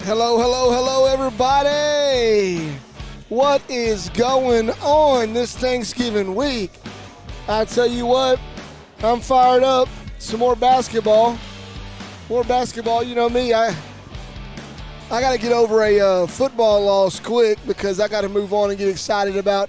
Hello, hello, hello, everybody. What is going on this Thanksgiving week? I tell you what, I'm fired up. Some more basketball. More basketball. You know me, I got to get over a football loss quick because I got to move on and get excited about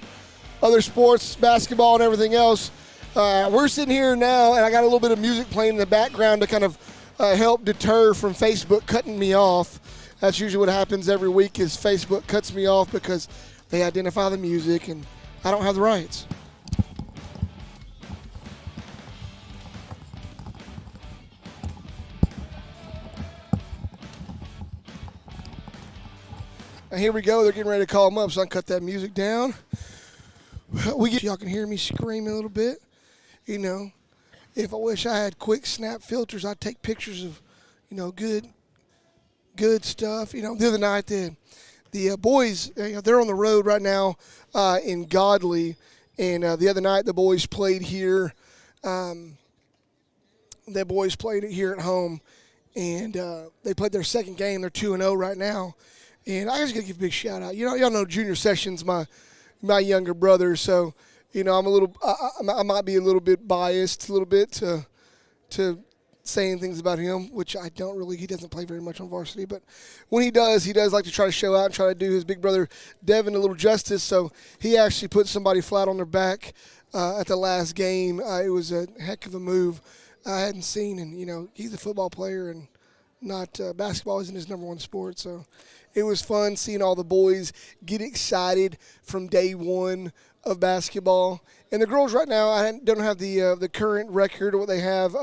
other sports, basketball, and everything else. We're sitting here now, and I got a little bit of music playing in the background to kind of help deter from Facebook cutting me off. That's usually what happens every week is Facebook cuts me off because they identify the music, and I don't have the rights. And here we go. They're getting ready to call them up, so I can cut that music down. Y'all can hear me screaming a little bit. You know, if I wish I had quick snap filters, I'd take pictures of, good stuff. The other night, the boys, they're on the road right now in Godley, and the other night the boys played here. The boys played it here at home, and they played their second game. They're 2-0 right now, and I just got to give a big shout out. Y'all know Junior Sessions, my younger brother, so I might be a little bit biased, a little bit to saying things about him, which I don't really. He doesn't play very much on varsity, but when he does like to try to show out and try to do his big brother Devin a little justice. So he actually put somebody flat on their back at the last game. It was a heck of a move I hadn't seen, and he's a football player and not basketball isn't his number one sport. So it was fun seeing all the boys get excited from day one of basketball. And the girls right now, I don't have the current record of what they have.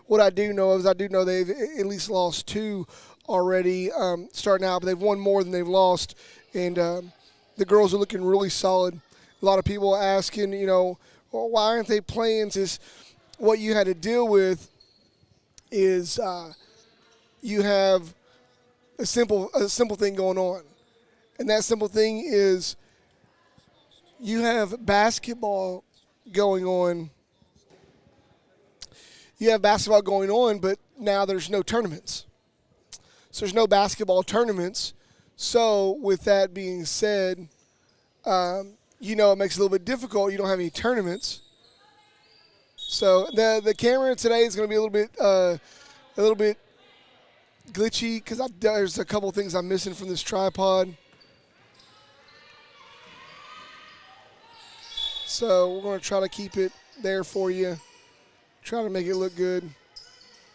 What I do know is they've at least lost 2 already starting out, but they've won more than they've lost. And the girls are looking really solid. A lot of people asking, well, why aren't they playing? Just what you had to deal with is you have a simple thing going on. And that simple thing is you have basketball going on. You have basketball going on, but now there's no tournaments. So there's no basketball tournaments. So with that being said, it makes it a little bit difficult. You don't have any tournaments. So the camera today is going to be a little bit glitchy because there's a couple things I'm missing from this tripod. So we're going to try to keep it there for you. Try to make it look good.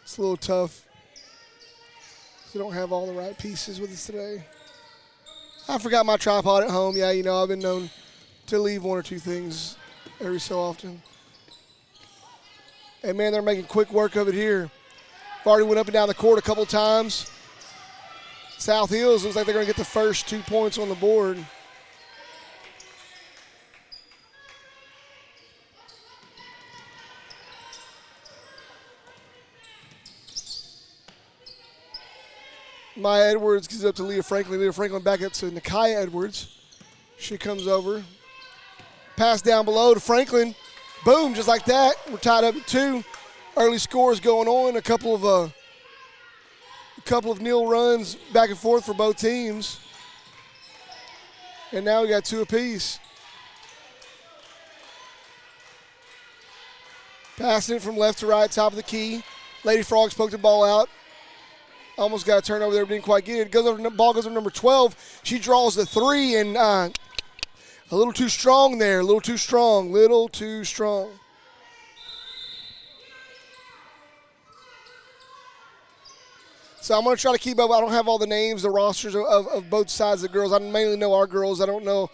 It's a little tough. We don't have all the right pieces with us today. I forgot my tripod at home. Yeah, I've been known to leave 1 or 2 things every so often. And, man, they're making quick work of it here. I've already went up and down the court a couple times. South Hills looks like they're going to get the first 2 points on the board. Maya Edwards gives it up to Leah Franklin. Leah Franklin back up to Nakia Edwards. She comes over. Pass down below to Franklin. Boom, just like that. We're tied up at 2. Early scores going on. A couple of nil runs back and forth for both teams. And now we got 2 apiece. Passing it from left to right, top of the key. Lady Frogs poked the ball out. Almost got a turnover there, but didn't quite get it. Ball goes over number 12. She draws the 3, and a little too strong there. A little too strong. So I'm going to try to keep up. I don't have all the names, the rosters of both sides of the girls. I mainly know our girls. I don't know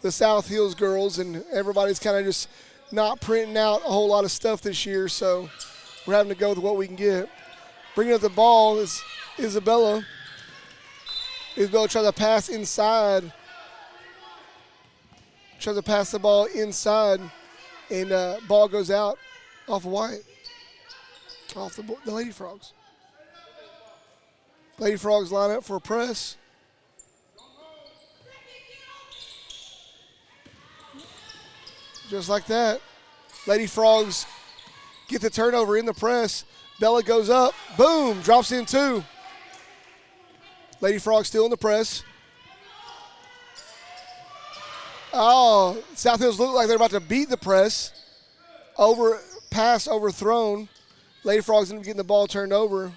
the South Hills girls, and everybody's kind of just not printing out a whole lot of stuff this year, so we're having to go with what we can get. Bringing up the ball is Isabella. Isabella tries to pass inside. Tries to pass the ball inside, and ball goes out off of White. Off the Lady Frogs. Lady Frogs line up for a press. Just like that. Lady Frogs get the turnover in the press. Bella goes up. Boom. Drops in 2. Lady Frogs still in the press. Oh, South Hills look like they're about to beat the press. Pass overthrown. Lady Frogs end up getting the ball turned over.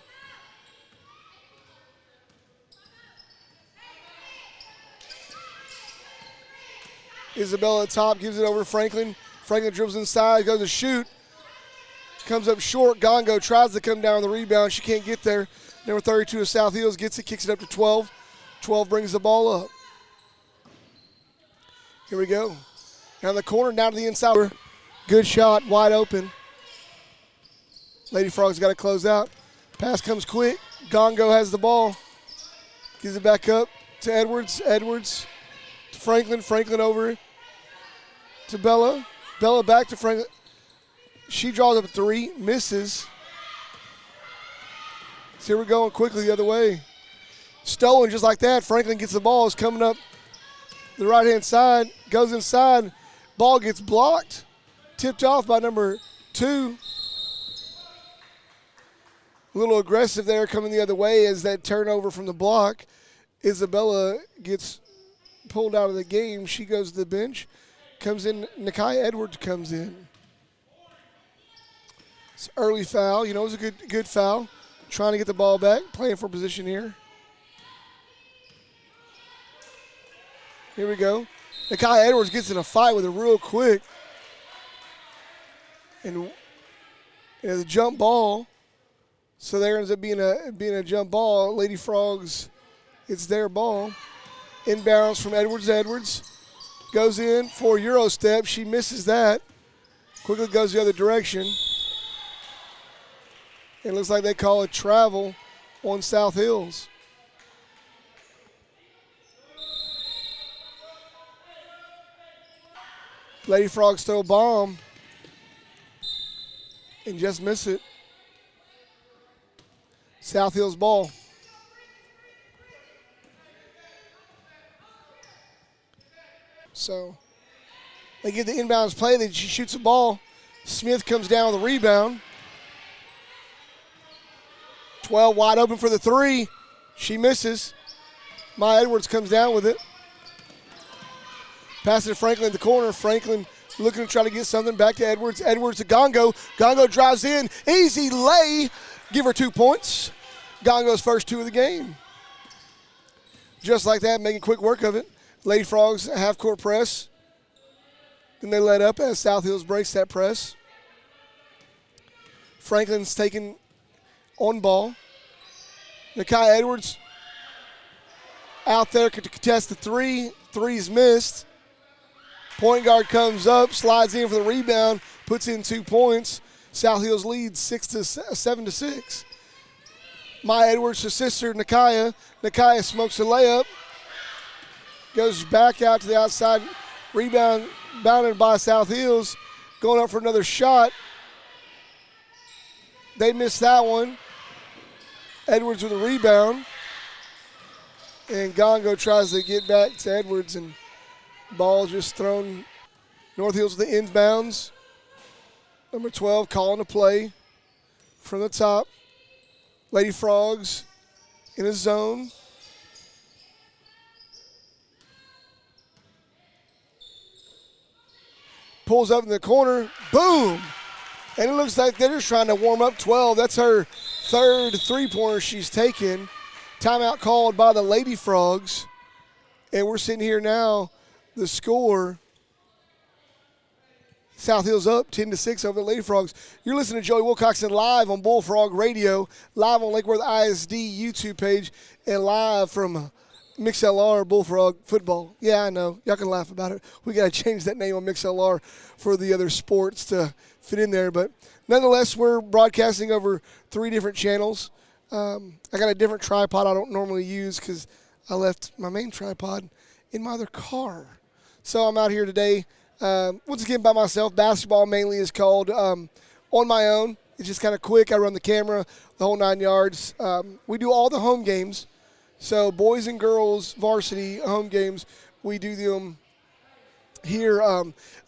Isabella at top, gives it over to Franklin. Franklin dribbles inside, goes to shoot. Comes up short. Gongo tries to come down on the rebound. She can't get there. Number 32 of South Hills gets it, kicks it up to 12. 12 brings the ball up. Here we go. Down the corner, down to the inside. Good shot, wide open. Lady Frogs got to close out. Pass comes quick. Gongo has the ball. Gives it back up to Edwards. Edwards to Franklin. Franklin over to Bella. Bella back to Franklin. She draws up a three, misses. So here we're going quickly the other way. Stolen just like that. Franklin gets the ball. It's coming up the right-hand side. Goes inside. Ball gets blocked. Tipped off by number 2. A little aggressive there coming the other way as that turnover from the block. Isabella gets pulled out of the game. She goes to the bench. Comes in. Nakai Edwards comes in. It's an early foul. You know, it was a good foul. Trying to get the ball back. Playing for position here. Here we go. Nakai Edwards gets in a fight with it real quick. And it's a jump ball. So there ends up being a jump ball. Lady Frogs, it's their ball. Inbounds from Edwards. Edwards goes in for a Euro step. She misses that. Quickly goes the other direction. It looks like they call it travel on South Hills. Lady Frogs throw a bomb and just miss it. South Hills ball. So they get the inbounds play. She shoots the ball. Smith comes down with a rebound. 12 wide open for the three. She misses. Maya Edwards comes down with it. Pass it to Franklin in the corner. Franklin looking to try to get something back to Edwards. Edwards to Gongo. Gongo drives in. Easy lay. Give her 2 points. Gongo's first 2 of the game. Just like that, making quick work of it. Lady Frogs half-court press. Then they let up as South Hills breaks that press. Franklin's taking on ball. Nakai Edwards out there to contest the three. Three's missed. Point guard comes up, slides in for the rebound, puts in 2 points. South Hills leads 7-6. Maya Edwards' to sister Nakaya. Nakaya smokes a layup. Goes back out to the outside. Rebound bounded by South Hills. Going up for another shot. They missed that one. Edwards with a rebound. And Gongo tries to get back to Edwards, and ball just thrown. North Hills with the inbounds. Number 12 calling the play from the top. Lady Frogs in a zone. Pulls up in the corner. Boom! And it looks like they're just trying to warm up 12. That's her third three-pointer she's taken. Timeout called by the Lady Frogs. And we're sitting here now. The score, South Hills up 10-6 over the Lady Frogs. You're listening to Joey Wilcoxon live on Bullfrog Radio, live on Lake Worth ISD YouTube page, and live from MixLR Bullfrog Football. Yeah, I know. Y'all can laugh about it. We got to change that name on MixLR for the other sports to fit in there. But nonetheless, we're broadcasting over 3 different channels. I got a different tripod I don't normally use because I left my main tripod in my other car. So I'm out here today, once again by myself. Basketball mainly is called on my own. It's just kind of quick. I run the camera, the whole 9 yards. We do all the home games. So boys and girls varsity home games, we do them here.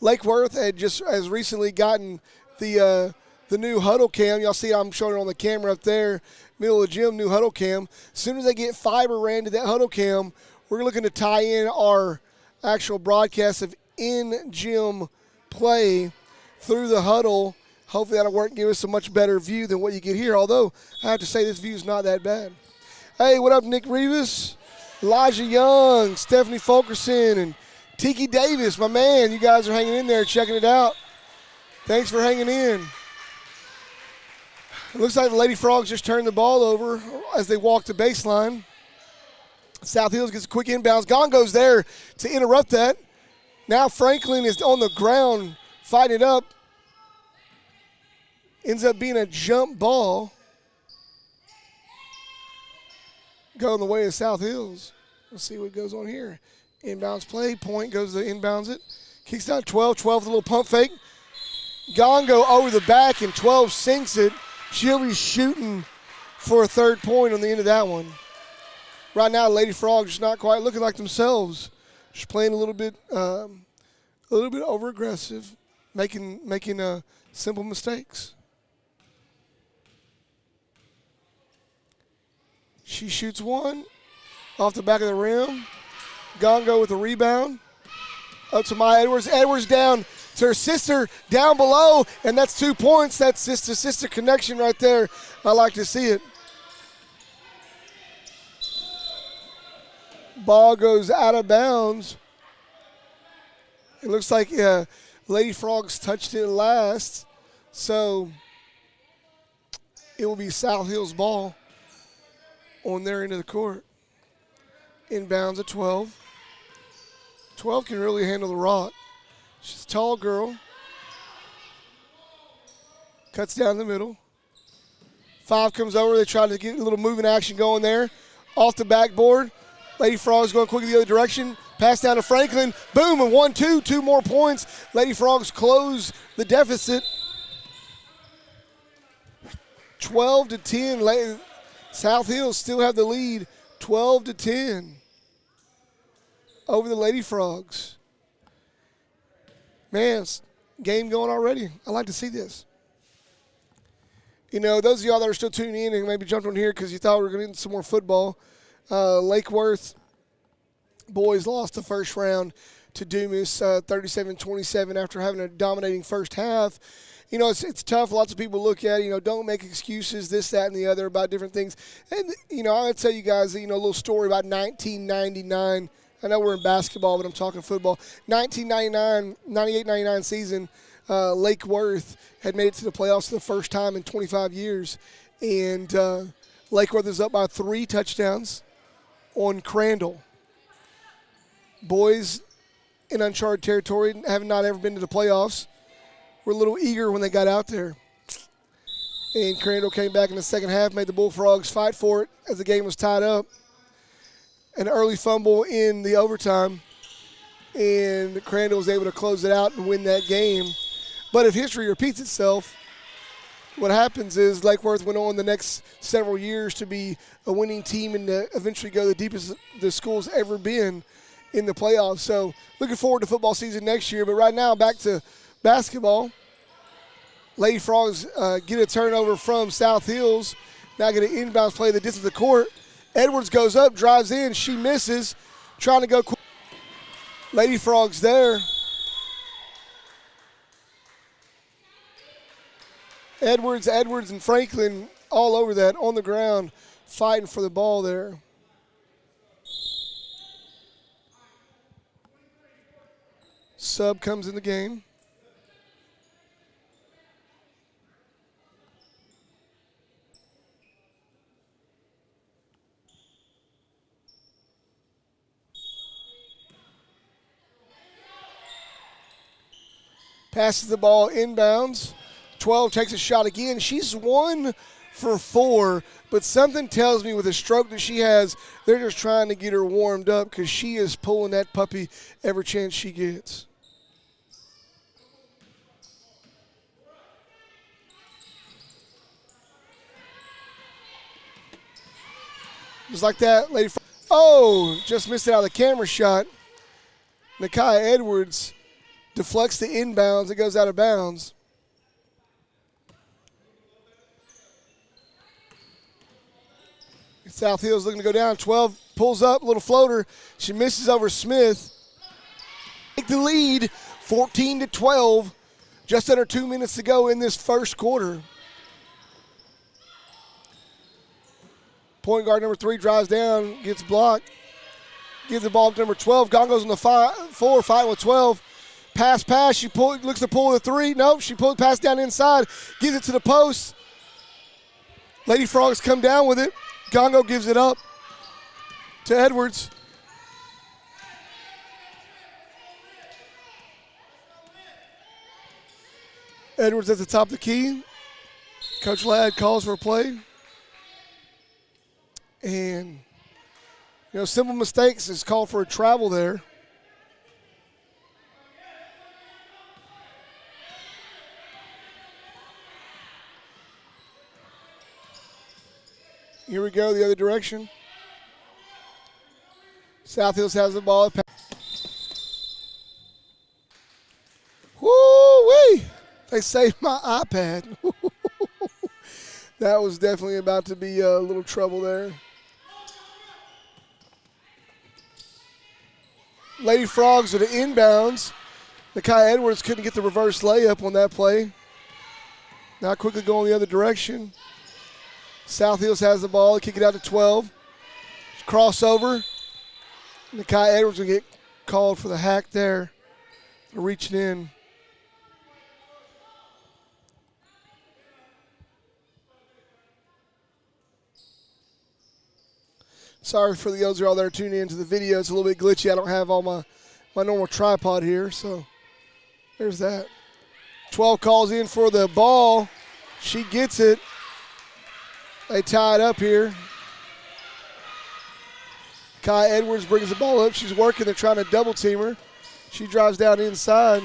Lake Worth has recently gotten the the new huddle cam. Y'all see I'm showing it on the camera up there, middle of the gym, new huddle cam. As soon as they get fiber ran to that huddle cam, we're looking to tie in our actual broadcast of in-gym play through the huddle. Hopefully that'll work and give us a much better view than what you get here, although I have to say this view is not that bad. Hey, what up, Nick Rivas, Elijah Young, Stephanie Fulkerson, and Tiki Davis, my man. You guys are hanging in there, checking it out. Thanks for hanging in. It looks like the Lady Frogs just turned the ball over as they walk the baseline. South Hills gets a quick inbounds. Gongo's there to interrupt that. Now Franklin is on the ground fighting it up. Ends up being a jump ball. Going the way of South Hills. Let's see what goes on here. Inbounds play. Point goes to inbounds it. Kicks down 12. 12 with a little pump fake. Gongo over the back, and 12 sinks it. She'll be shooting for a third point on the end of that one. Right now, Lady Frogs just not quite looking like themselves. Just playing a little bit over aggressive, making simple mistakes. She shoots one off the back of the rim. Gongo with a rebound. Up to Maya Edwards. Edwards down to her sister down below, and that's 2 points. That's sister-sister connection right there. I like to see it. Ball goes out of bounds. It looks like Lady Frogs touched it last, so it will be South Hills ball on their end of the court. Inbounds at 12. 12 can really handle the rock. She's a tall girl. Cuts down the middle. 5 comes over. They try to get a little moving action going there. Off the backboard. Lady Frogs going quickly the other direction. Pass down to Franklin. Boom, and 1-2. 2 more points. Lady Frogs close the deficit. 12-10. South Hills still have the lead. 12-10 over the Lady Frogs. Man, game going already. I like to see this. You know, those of y'all that are still tuning in and maybe jumped on here because you thought we were going to get some more football, Lake Worth boys lost the first round to Dumas 37-27 after having a dominating first half. You know, it's tough. Lots of people look at it, you know, don't make excuses, this, that, and the other about different things. And, you know, I would tell you guys, you know, a little story about 1999. I know we're in basketball, but I'm talking football. 1999, 98-99 season, Lake Worth had made it to the playoffs for the first time in 25 years. And Lake Worth is up by 3 touchdowns on Crandall. Boys in uncharted territory, have not ever been to the playoffs, were a little eager when they got out there. And Crandall came back in the second half, made the Bullfrogs fight for it as the game was tied up. An early fumble in the overtime, and Crandall was able to close it out and win that game. But if history repeats itself, what happens is Lake Worth went on the next several years to be a winning team and to eventually go the deepest the school's ever been in the playoffs. So looking forward to football season next year. But right now, back to basketball. Lady Frogs get a turnover from South Hills. Now get an inbounds play the distance of the court. Edwards goes up, drives in. She misses, trying to go quick. Lady Frogs there. Edwards, and Franklin all over that, on the ground, fighting for the ball there. Sub comes in the game. Passes the ball inbounds. 12 takes a shot again. She's 1 for 4, but something tells me with the stroke that she has, they're just trying to get her warmed up because she is pulling that puppy every chance she gets. Just like that, Lady Frogs. Oh, just missed it out of the camera shot. Nakia Edwards deflects the inbounds. It goes out of bounds. South Hills looking to go down. 12 pulls up, little floater. She misses over Smith. Take the lead, 14-12. Just under 2 minutes to go in this first quarter. Point guard number 3 drives down, gets blocked. Gives the ball to number 12. Gongo's on the floor, fighting with 12. Pass. She looks to pull the 3. Nope, she pulls pass down inside. Gives it to the post. Lady Frogs come down with it. Gongo gives it up to Edwards. Edwards at the top of the key. Coach Ladd calls for a play. And, simple mistakes is called for a travel there. Here we go, the other direction. South Hills has the ball. Woo-wee! They saved my iPad. That was definitely about to be a little trouble there. Lady Frogs are the inbounds. Nakai Edwards couldn't get the reverse layup on that play. Now quickly going the other direction. South Hills has the ball. Kick it out to 12. Crossover. Nakai Edwards will get called for the hack there. Reaching in. Sorry for the those who are all there tuning into the video. It's a little bit glitchy. I don't have all my normal tripod here, so there's that. 12 calls in for the ball. She gets it. They tie it up here. Kai Edwards brings the ball up. She's working. They're trying to double team her. She drives down inside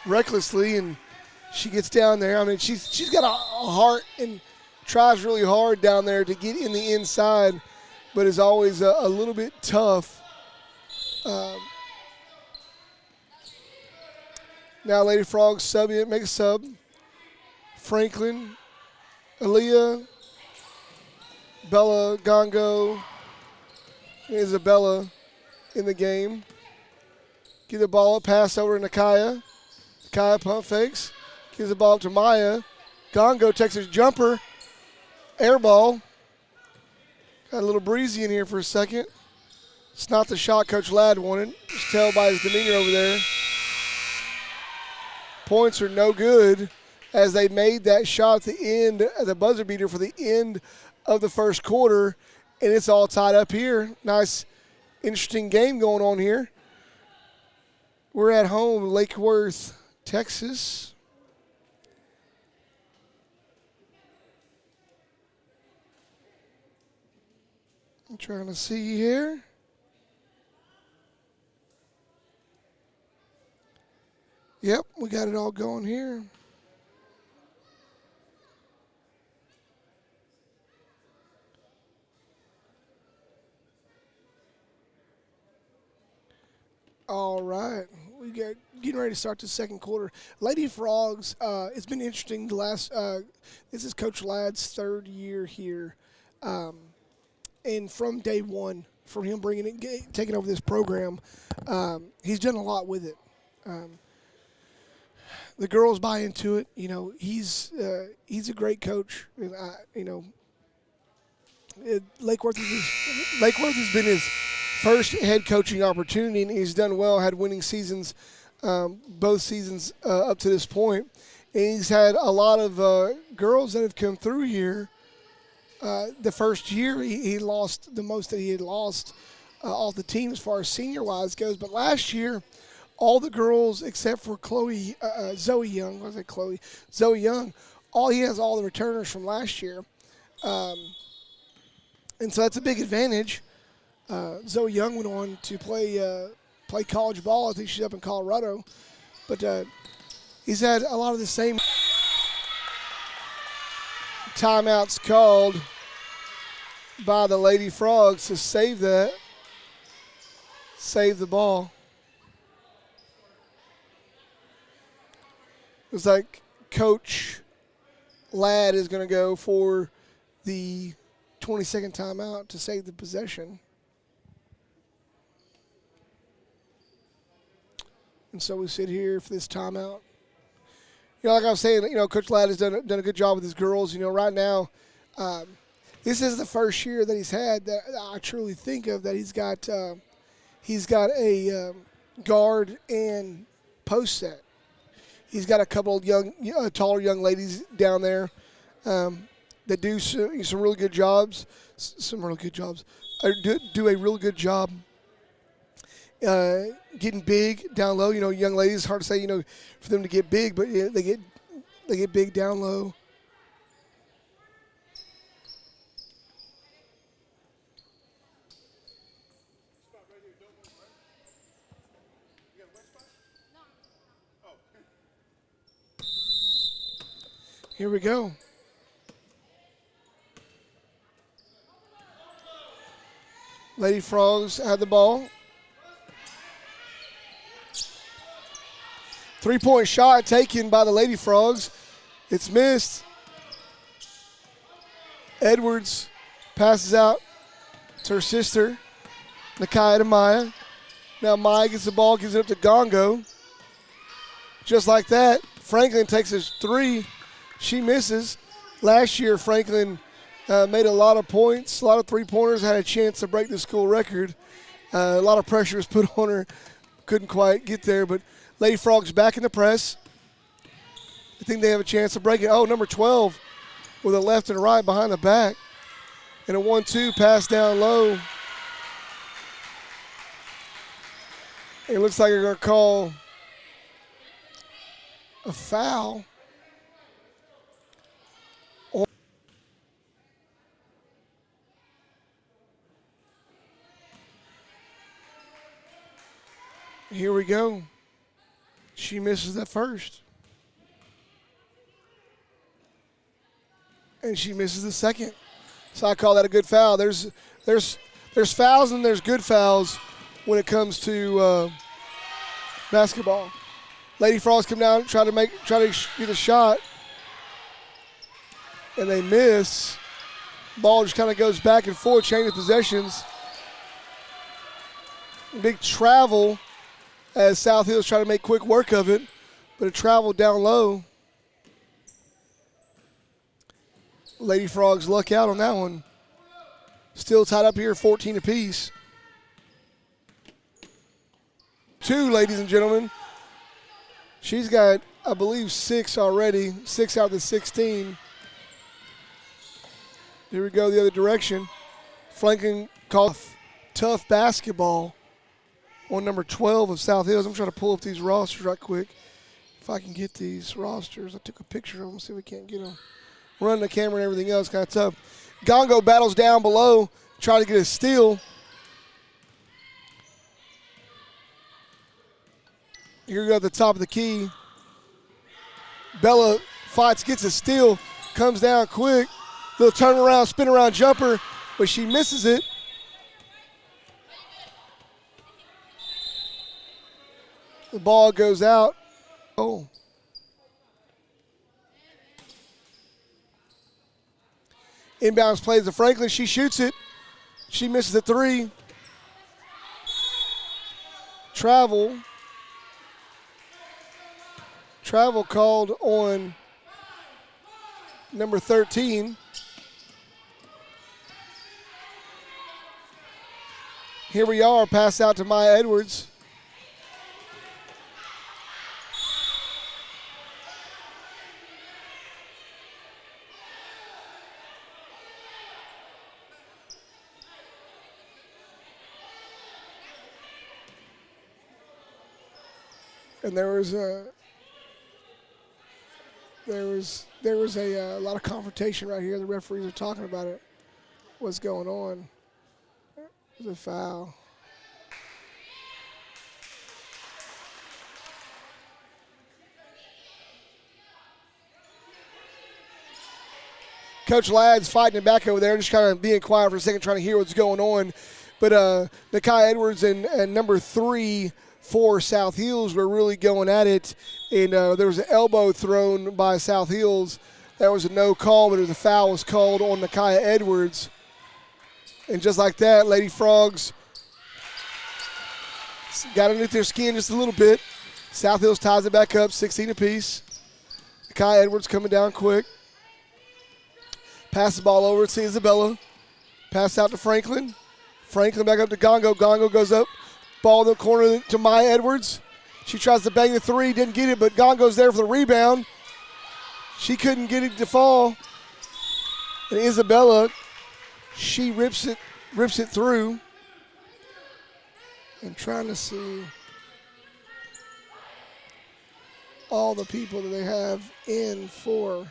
recklessly, and she gets down there. I mean, she's got a heart and tries really hard down there to get in the inside, but is always a little bit tough. Now Lady Frogs make a sub. Franklin, Aaliyah, Bella, Gongo, Isabella in the game. Give the ball up, pass over to Nakaya. Nakaya pump fakes. Gives the ball up to Maya. Gongo takes his jumper. Air ball. Got a little breezy in here for a second. It's not the shot Coach Ladd wanted. Just tell by his demeanor over there. Points are no good as they made that shot at the end, the buzzer beater for the end of the first quarter, and it's all tied up here. Nice, interesting game going on here. We're at home, Lake Worth, Texas. I'm trying to see here. Yep, we got it all going here. All right, we got getting ready to start the second quarter. Lady Frogs, it's been interesting. This is Coach Ladd's third year here, and from day one, from him taking over this program, he's done a lot with it. The girls buy into it. He's a great coach. And Lake Worth has been his first head coaching opportunity, and he's done well. Had winning seasons, both seasons up to this point. And he's had a lot of girls that have come through here. The first year, he lost the most that he had lost off the team as far as senior-wise goes. But last year, all the girls except for Zoe Young, he has all the returners from last year. And so that's a big advantage. Zoe Young went on to play college ball. I think she's up in Colorado. But he's had a lot of the same timeouts called by the Lady Frogs to save the ball. Looks like Coach Ladd is going to go for the 20-second timeout to save the possession. And so we sit here for this timeout. Like I was saying, Coach Ladd has done a good job with his girls. Right now, this is the first year that he's had that I truly think of that he's got a guard and post set. He's got a couple of taller young ladies down there that do some really good jobs. Do a really good job getting big down low. Young ladies, it's hard to say, for them to get big, but they get big down low. Here we go. Lady Frogs have the ball. 3-point shot taken by the Lady Frogs. It's missed. Edwards passes out to her sister, Nakia to Maya. Now Maya gets the ball, gives it up to Gongo. Just like that, Franklin takes his three. She misses. Last year, Franklin made a lot of points, a lot of three-pointers, had a chance to break the school record. A lot of pressure was put on her. Couldn't quite get there, but Lady Frogs back in the press. I think they have a chance to break it. Oh, number 12 with a left and a right behind the back. And a 1-2 pass down low. It looks like they're going to call a foul. Here we go. She misses that first. And she misses the second. So I call that a good foul. There's fouls and there's good fouls when it comes to basketball. Lady Frogs come down, try to get a shot, and they miss. Ball just kind of goes back and forth, change of possessions. Big travel as South Hills try to make quick work of it, but it traveled down low. Lady Frogs luck out on that one. Still tied up here, 14 apiece. 2, ladies and gentlemen. She's got, I believe, 6 already. 6 out of the 16. Here we go the other direction. Franklin called tough basketball on number 12 of South Hills. I'm trying to pull up these rosters right quick. If I can get these rosters. I took a picture of them. See if we can't get them. Running the camera and everything else, kind of tough. Gongo battles down below, trying to get a steal. Here we go at the top of the key. Bella fights, gets a steal, comes down quick. Little turnaround, spin around jumper, but she misses it. The ball goes out. Oh. Inbounds plays to Franklin. She shoots it. She misses the 3. Travel called on number 13. Here we are, pass out to Maya Edwards. And there was a lot of confrontation right here. The referees are talking about it. What's going on? There's a foul. Coach Ladd's fighting it back over there, just kind of being quiet for a second, trying to hear what's going on. But Nakia Edwards and number 3 for South Hills were really going at it, and there was an elbow thrown by South Hills There was a no call, but the foul was called on Nakia Edwards. And just like that, Lady Frogs got underneath their skin just a little bit. South Hills ties it back up, 16 apiece. Nakia Edwards coming down quick. Pass the ball over to Isabella. Pass out to Franklin. Franklin back up to Gongo. Gongo goes up. Ball in the corner to Maya Edwards. She tries to bang the three, didn't get it, but Gongo's there for the rebound. She couldn't get it to fall. And Isabella, she rips it through. I'm trying to see all the people that they have in for.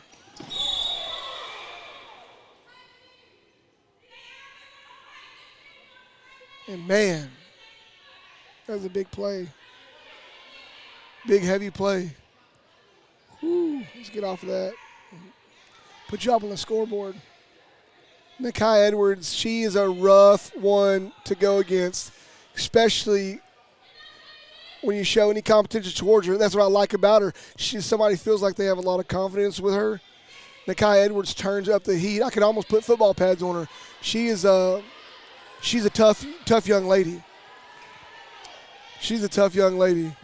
And man, that was a big play. Big, heavy play. Woo, let's get off of that. Put you up on the scoreboard. Nakia Edwards, she is a rough one to go against, especially when you show any competition towards her. That's what I like about her. She's somebody who feels like they have a lot of confidence with her. Nakia Edwards turns up the heat. I could almost put football pads on her. She's a tough young lady. She's a tough young lady.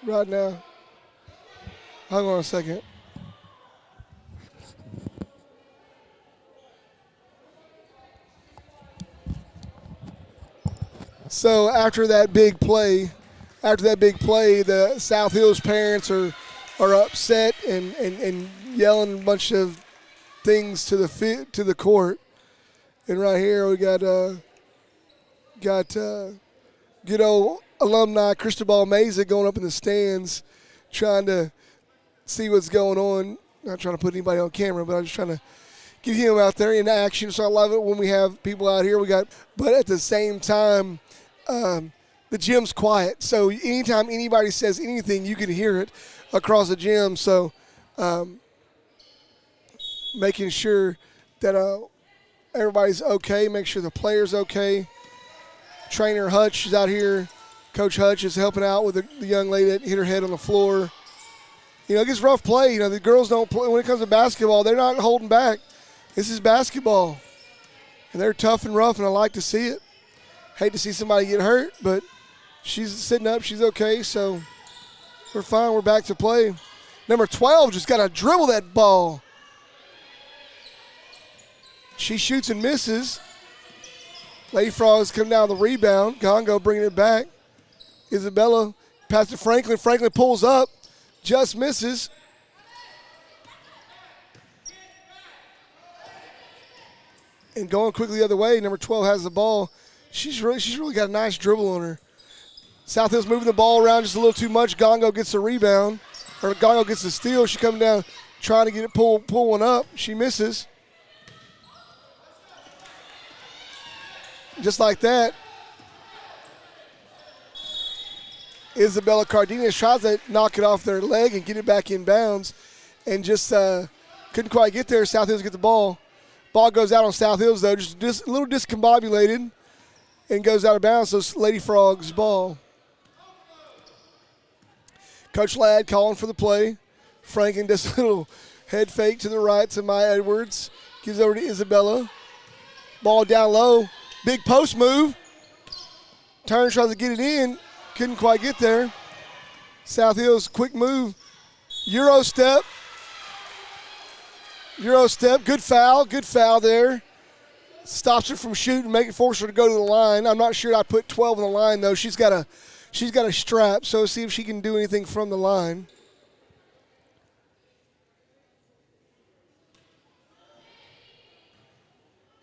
Right now. Hang on a second. So after that big play, the South Hills parents are upset and yelling a bunch of things to the court. And right here we got good old alumni Cristobal Meza going up in the stands trying to see what's going on. Not trying to put anybody on camera, but I'm just trying to get him out there in action. So I love it when we have people out here. But at the same time, the gym's quiet. So anytime anybody says anything, you can hear it across the gym. So making sure that everybody's okay, make sure the player's okay. Trainer Hutch is out here. Coach Hutch is helping out with the young lady that hit her head on the floor. It gets rough play. The girls don't play. When it comes to basketball, they're not holding back. This is basketball. And they're tough and rough, and I like to see it. Hate to see somebody get hurt, but she's sitting up. She's okay, so we're fine. We're back to play. Number 12 just got to dribble that ball. She shoots and misses. Lady Frogs come down the rebound. Gongo bringing it back. Isabella pass to Franklin. Franklin pulls up. Just misses. And going quickly the other way, number 12 has the ball. She's really got a nice dribble on her. South Hills moving the ball around just a little too much. Gongo gets the rebound. Or Gongo gets the steal. She comes down trying to get it pull one up. She misses. Just like that, Isabella Cardenas tries to knock it off their leg and get it back in bounds and just couldn't quite get there. South Hills get the ball. Ball goes out on South Hills, though, just a little discombobulated and goes out of bounds. So Lady Frogs ball. Coach Ladd calling for the play. Franklin does a little head fake to the right to Maya Edwards. Gives over to Isabella. Ball down low. Big post move. Turner tries to get it in. Couldn't quite get there. South Hills, quick move. Euro step. Good foul there. Stops her from shooting, force her to go to the line. I'm not sure I put 12 on the line, though. She's got a strap, so see if she can do anything from the line.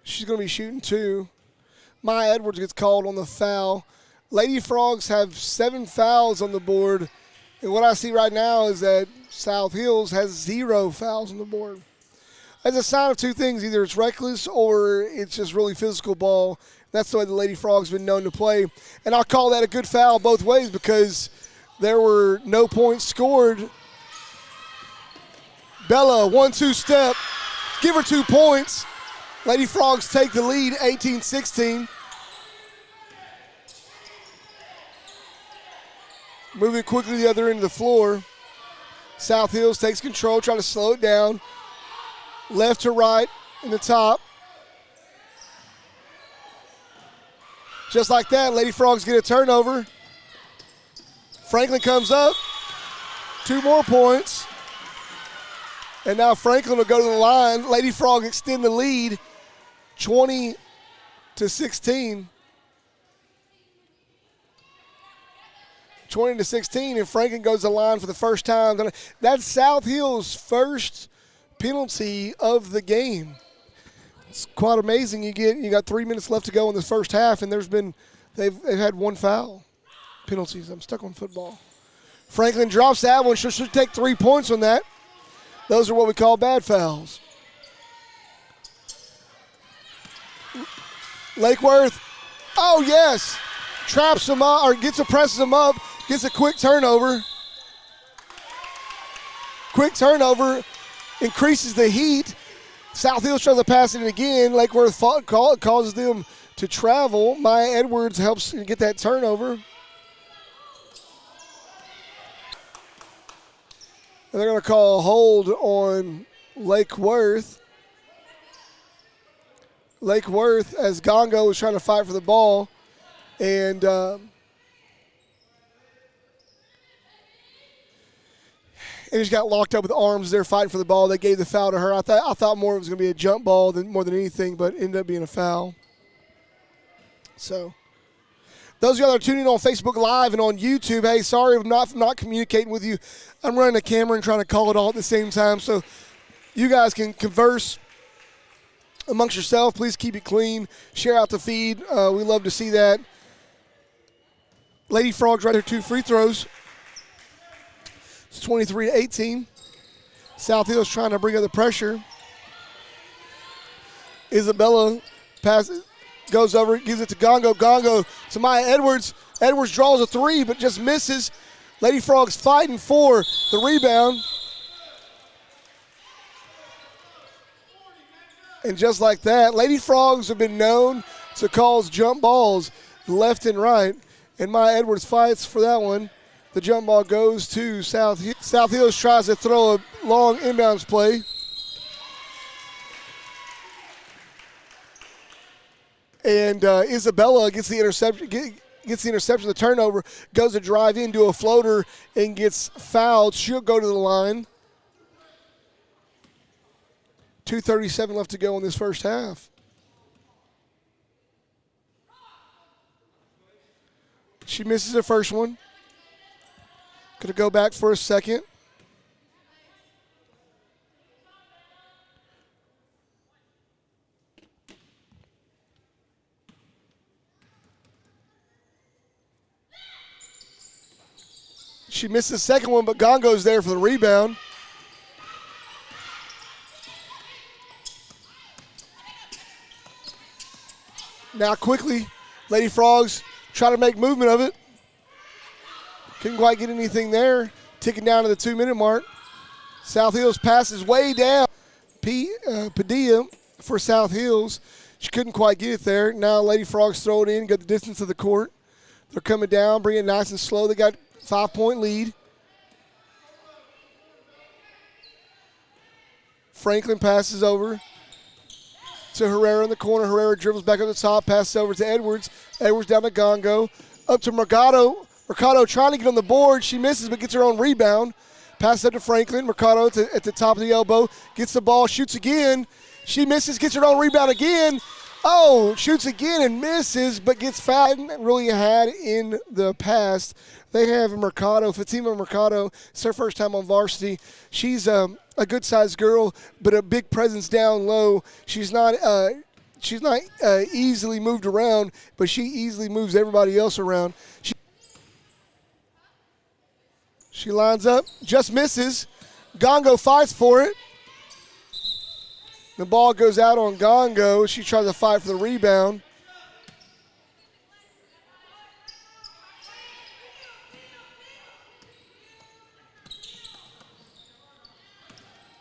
She's going to be shooting 2. Maya Edwards gets called on the foul. Lady Frogs have 7 fouls on the board. And what I see right now is that South Hills has 0 fouls on the board. That's a sign of 2 things. Either it's reckless or it's just really physical ball. That's the way the Lady Frogs have been known to play. And I'll call that a good foul both ways because there were no points scored. Bella, 1-2 step. Give her 2 points. Lady Frogs take the lead, 18-16. Moving quickly to the other end of the floor. South Hills takes control, trying to slow it down. Left to right in the top. Just like that, Lady Frogs get a turnover. Franklin comes up. 2 more points. And now Franklin will go to the line. Lady Frogs extend the lead 20-16. 20-16, and Franklin goes to the line for the first time. That's South Hills' first penalty of the game. It's quite amazing. You got 3 minutes left to go in the first half, and they've had 1 foul. Penalties. I'm stuck on football. Franklin drops that one. Should take 3 points on that. Those are what we call bad fouls. Lakeworth. Oh yes, traps him up or presses him up. Gets a quick turnover. Quick turnover increases the heat. South Hills tries to pass it again. Lakeworth causes them to travel. Maya Edwards helps get that turnover. And they're going to call a hold on Lakeworth. Lakeworth, as Gongo was trying to fight for the ball. And he just got locked up with arms there fighting for the ball. They gave the foul to her. I thought more it was going to be a jump ball more than anything, but it ended up being a foul. So those of you that are tuning in on Facebook Live and on YouTube, hey, sorry I'm not communicating with you. I'm running a camera and trying to call it all at the same time, so you guys can converse amongst yourself. Please keep it clean. Share out the feed. We love to see that. Lady Frogs right here, 2 free throws. It's 23-18. South Hills trying to bring up the pressure. Isabella passes, goes over, gives it to Gongo. Gongo to Maya Edwards. Edwards draws a 3, but just misses. Lady Frogs fighting for the rebound. And just like that, Lady Frogs have been known to cause jump balls left and right. And Maya Edwards fights for that one. The jump ball goes to South Hills. South Hills tries to throw a long inbounds play. And Isabella gets the interception, the turnover, goes to drive into a floater and gets fouled. She'll go to the line. 2:37 left to go in this first half. She misses the first one. Going to go back for a second. She missed the second one, but Gongo's there for the rebound. Now quickly, Lady Frogs try to make movement of it. Couldn't quite get anything there. Ticking down to the 2-minute mark. South Hills passes way down. Padilla for South Hills. She couldn't quite get it there. Now Lady Frogs throw it in, go the distance of the court. They're coming down, bring it nice and slow. They got 5-point lead. Franklin passes over to Herrera in the corner. Herrera dribbles back up the top, passes over to Edwards. Edwards down to Gongo. Up to Mercado. Mercado trying to get on the board. She misses but gets her own rebound. Passes up to Franklin. Mercado at the top of the elbow. Gets the ball, shoots again. She misses, gets her own rebound again. Oh, shoots again and misses but gets fouled. Really had in the past. They have Mercado, Fatima Mercado. It's her first time on varsity. She's a good-sized girl, but a big presence down low. She's not easily moved around, but she easily moves everybody else around. She lines up, just misses. Gongo fights for it. The ball goes out on Gongo. She tries to fight for the rebound.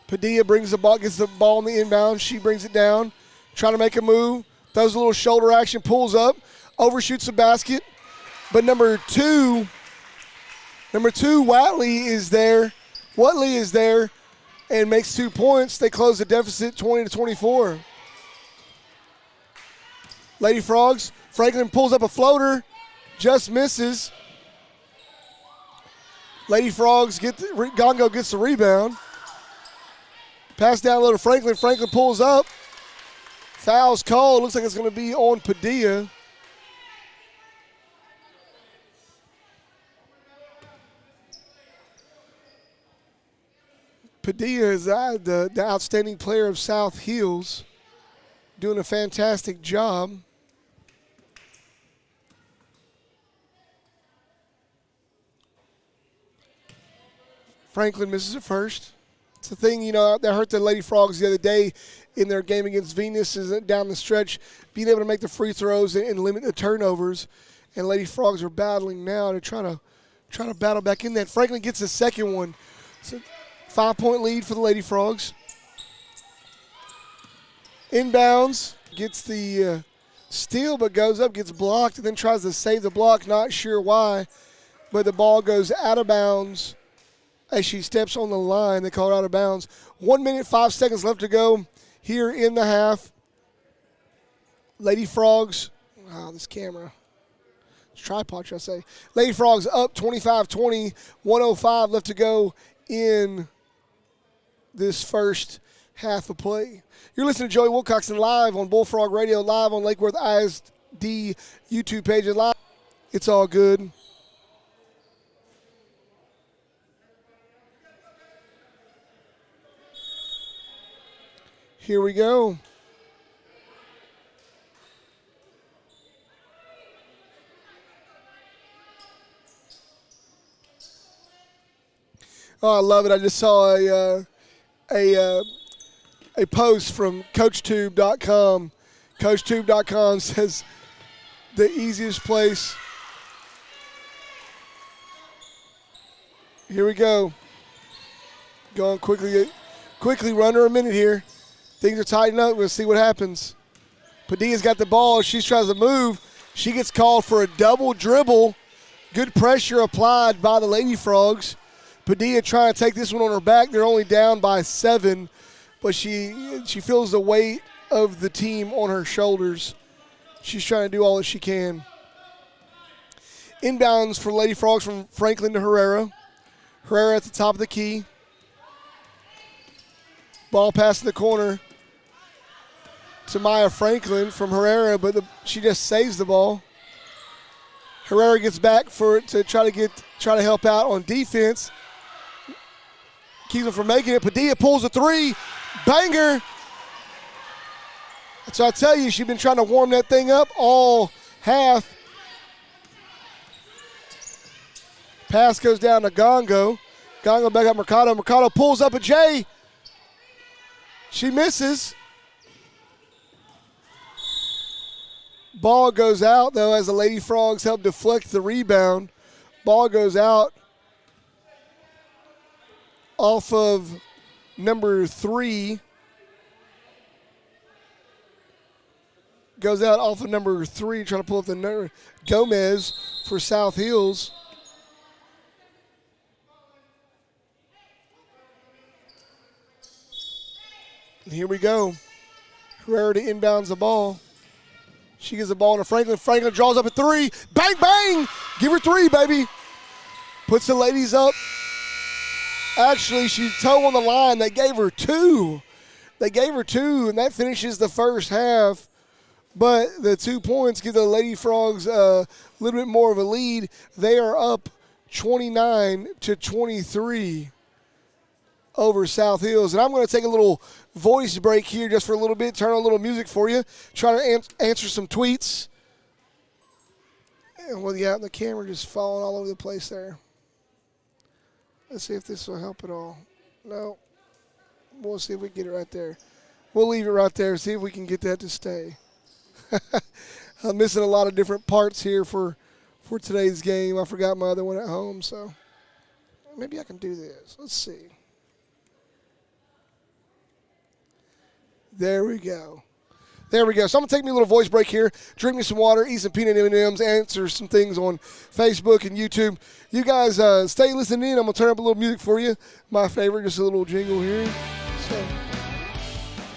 Padilla brings the ball, gets the ball in the inbound. She brings it down, trying to make a move. Throws a little shoulder action, pulls up, overshoots the basket. But number two, Watley is there Whatley is there and makes 2 points. They close the deficit 20-24. Lady Frogs, Franklin pulls up a floater, just misses. Lady Frogs Gongo gets the rebound. Pass down low to Franklin. Franklin pulls up. Foul's called. Looks like it's going to be on Padilla. Padilla is the outstanding player of South Hills, doing a fantastic job. Franklin misses it first. It's the thing, that hurt the Lady Frogs the other day in their game against Venus, is down the stretch, being able to make the free throws and limit the turnovers. And Lady Frogs are battling now to try to battle back in that. Franklin gets the second one. So 5-point lead for the Lady Frogs. Inbounds, gets the steal, but goes up, gets blocked, and then tries to save the block. Not sure why, but the ball goes out of bounds as she steps on the line. They call it out of bounds. 1 minute, 5 seconds left to go here in the half. Lady Frogs, this camera. Tripod, should I say. Lady Frogs up 25-20, 1:05 left to go in this first half of play. You're listening to Joey Wilcoxon live on Bullfrog Radio, live on Lake Worth ISD YouTube page. Live. It's all good. Here we go. Oh, I love it. I just saw a post from CoachTube.com. CoachTube.com says the easiest place. Here we go. Going quickly, we're under a minute here. Things are tightening up. We'll see what happens. Padilla's got the ball. She tries to move. She gets called for a double dribble. Good pressure applied by the Lady Frogs. Padilla trying to take this one on her back. They're only down by 7, but she feels the weight of the team on her shoulders. She's trying to do all that she can. Inbounds for Lady Frogs from Franklin to Herrera. Herrera at the top of the key. Ball pass in the corner to Maya Franklin from Herrera, but she just saves the ball. Herrera gets back to try to help out on defense. Keeps them from making it. Padilla pulls a 3. Banger. So I tell you, she's been trying to warm that thing up all half. Pass goes down to Gongo. Gongo back up Mercado. Mercado pulls up a J. She misses. Ball goes out, though, as the Lady Frogs help deflect the rebound. Ball goes out off of number 3. Goes out off of number 3, trying to pull up the number. Gomez for South Hills. And here we go. Herrera to inbounds the ball. She gives the ball to Franklin. Franklin draws up a 3. Bang, bang! Give her 3, baby. Puts the ladies up. Actually, she's toe on the line. They gave her 2. And that finishes the first half. But the 2 points give the Lady Frogs a little bit more of a lead. They are up 29-23 over South Hills. And I'm going to take a little voice break here just for a little bit, turn on a little music for you, try to answer some tweets. And the camera just falling all over the place there. Let's see if this will help at all. No. We'll see if we can get it right there. We'll leave it right there, see if we can get that to stay. I'm missing a lot of different parts here for today's game. I forgot my other one at home, so maybe I can do this. Let's see. There we go. There we go. So I'm going to take me a little voice break here, drink me some water, eat some peanut M&Ms, answer some things on Facebook and YouTube. You guys stay listening in. I'm going to turn up a little music for you. My favorite, just a little jingle here. So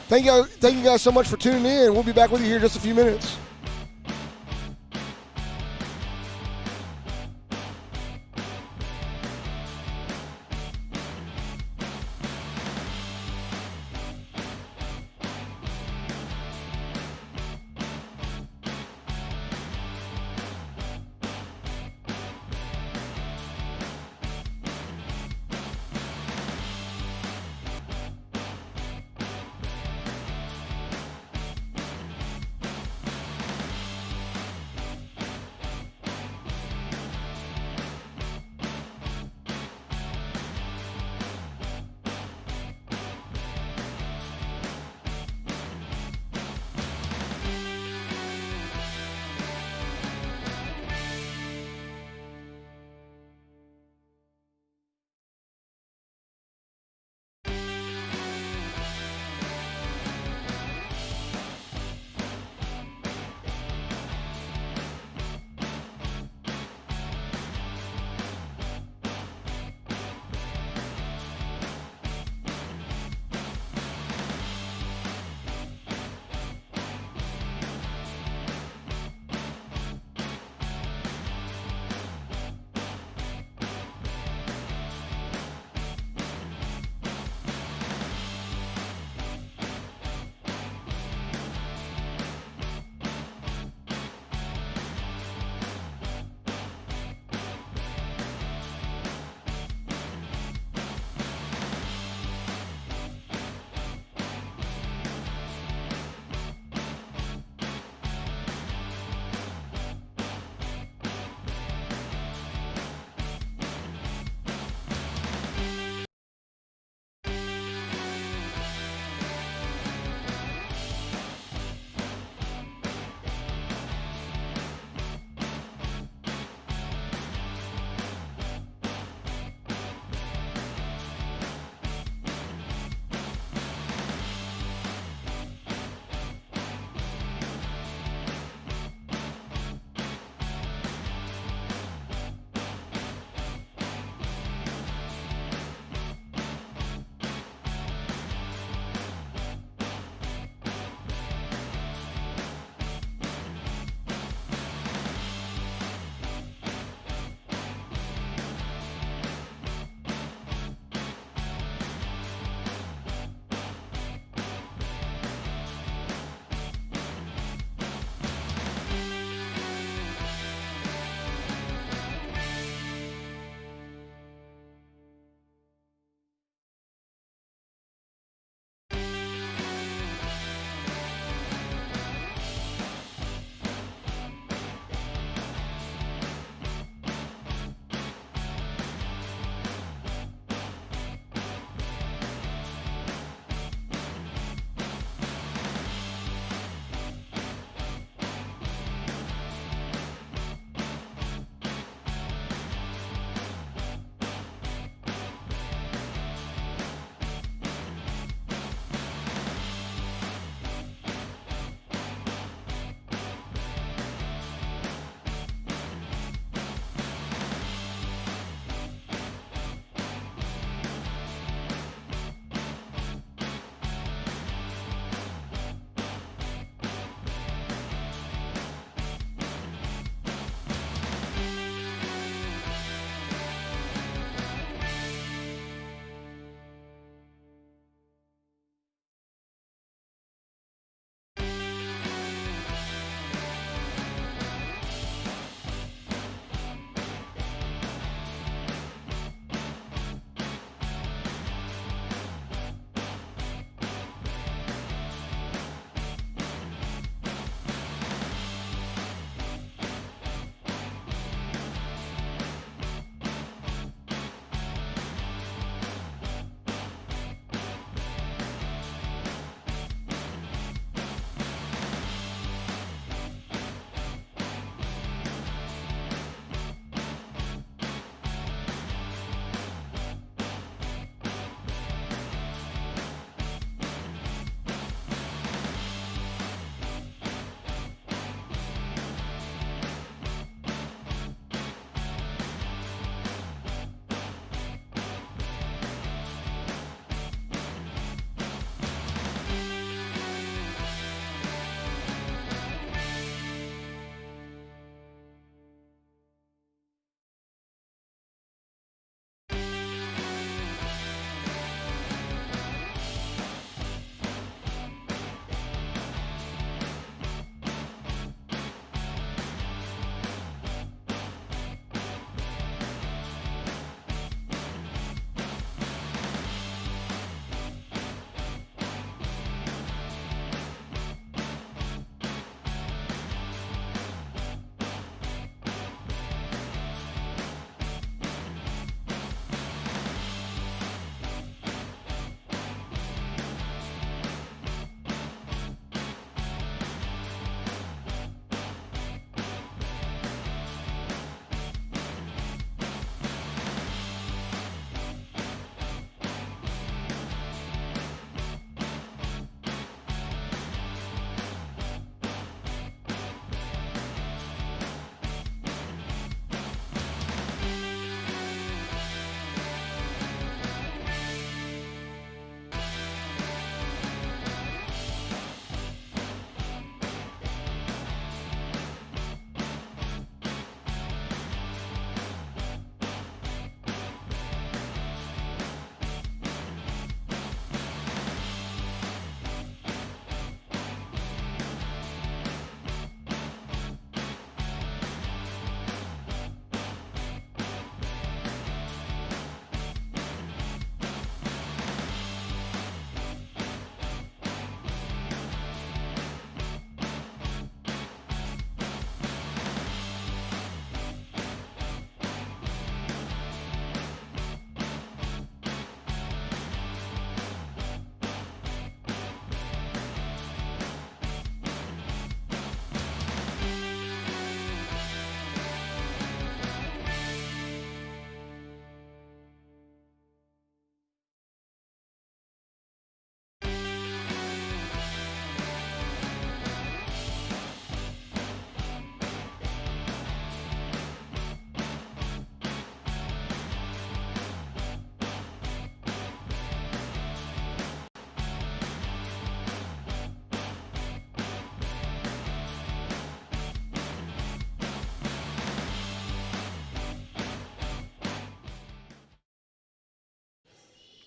thank you guys so much for tuning in. We'll be back with you here in just a few minutes.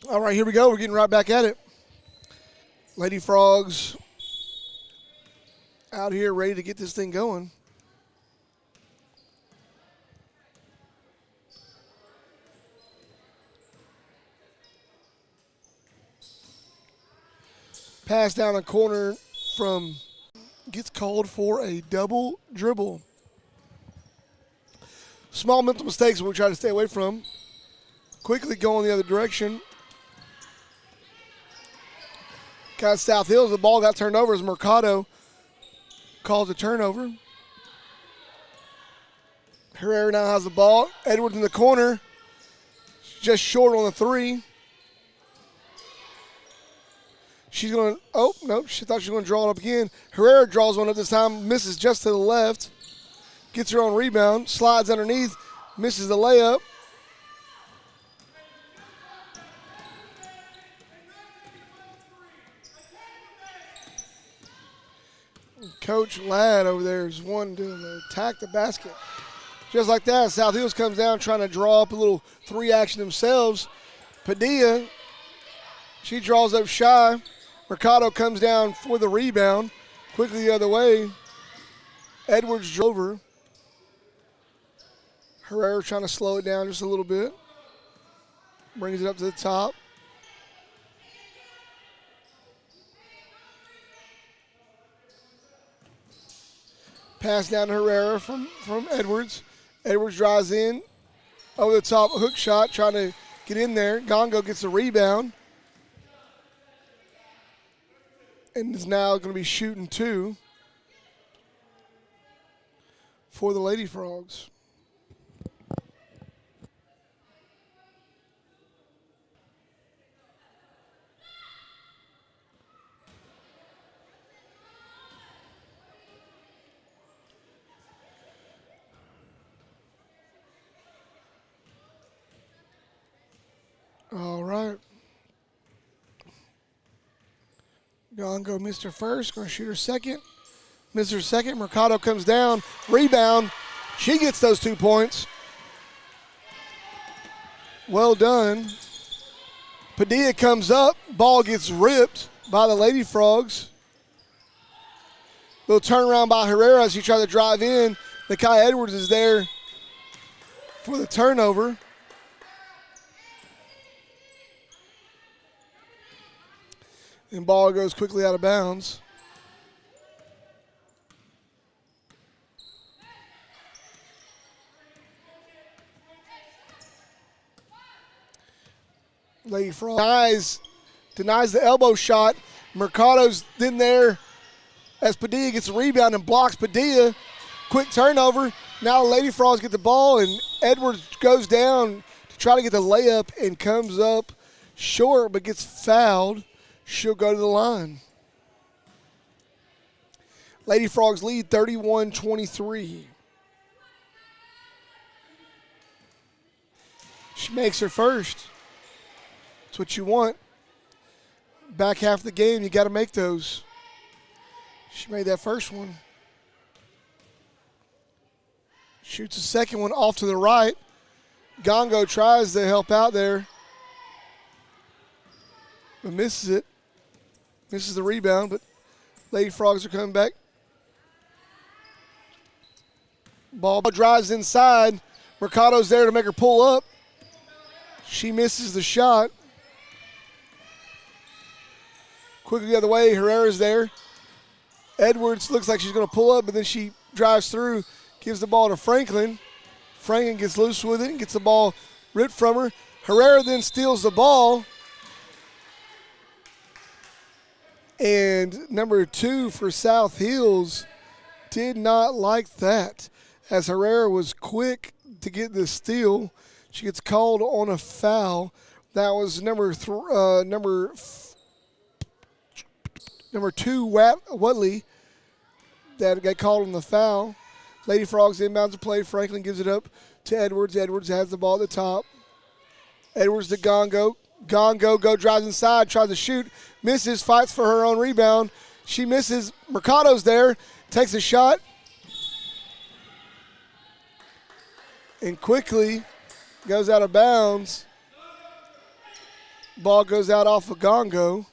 All right, here we go. We're getting right back at it. Lady Frogs out here ready to get this thing going. Pass down the corner from gets called for a double dribble. Small mental mistakes we try to stay away from. Quickly going the other direction. Got South Hills. The ball got turned over as Mercado calls a turnover. Herrera now has the ball. Edwards in the corner. Just short on the three. She's going to, oh, no, she thought she was going to draw it up again. Herrera draws one up this time, misses just to the left. Gets her own rebound, slides underneath, misses the layup. Coach Ladd over there is one doing the attack the basket. Just like that, South Hills comes down trying to draw up a little three action themselves. Padilla, she draws up shy. Mercado comes down for the rebound. Quickly the other way. Edwards drove her. Herrera trying to slow it down just a little bit. Brings it up to the top. Pass down to Herrera from Edwards. Edwards drives in. Over the top, hook shot, trying to get in there. Gongo gets the rebound. And is now going to be shooting two for the Lady Frogs. All right. Gongo missed her first, going to shoot her second. Missed her second. Mercado comes down. Rebound. She gets those 2 points. Well done. Padilla comes up. Ball gets ripped by the Lady Frogs. Little turnaround by Herrera as he tried to drive in. Nakai Edwards is there for the turnover. And ball goes quickly out of bounds. Lady Frog denies the elbow shot. Mercado's in there as Padilla gets a rebound and blocks Padilla. Quick turnover. Now Lady Frogs get the ball and Edwards goes down to try to get the layup and comes up short but gets fouled. She'll go to the line. Lady Frogs lead 31-23. She makes her first. That's what you want. Back half of the game, you got to make those. She made that first one. Shoots the second one off to the right. Gongo tries to help out there, but misses it. Misses the rebound, but Lady Frogs are coming back. Ball drives inside. Mercado's there to make her pull up. She misses the shot. Quickly the other way, Herrera's there. Edwards looks like she's going to pull up, but then she drives through, gives the ball to Franklin. Franklin gets loose with it and gets the ball ripped from her. Herrera then steals the ball. And number 2 for South Hills did not like that, as Herrera was quick to get the steal. She gets called on a foul. That was number 2, Watley, that got called on the foul. Lady Frogs inbounds the play. Franklin gives it up to Edwards. Edwards has the ball at the top. Edwards to Gongo. Gongo drives inside, tries to shoot, misses, fights for her own rebound. She misses. Mercado's there, takes a shot, and quickly goes out of bounds. Ball goes out off of Gongo.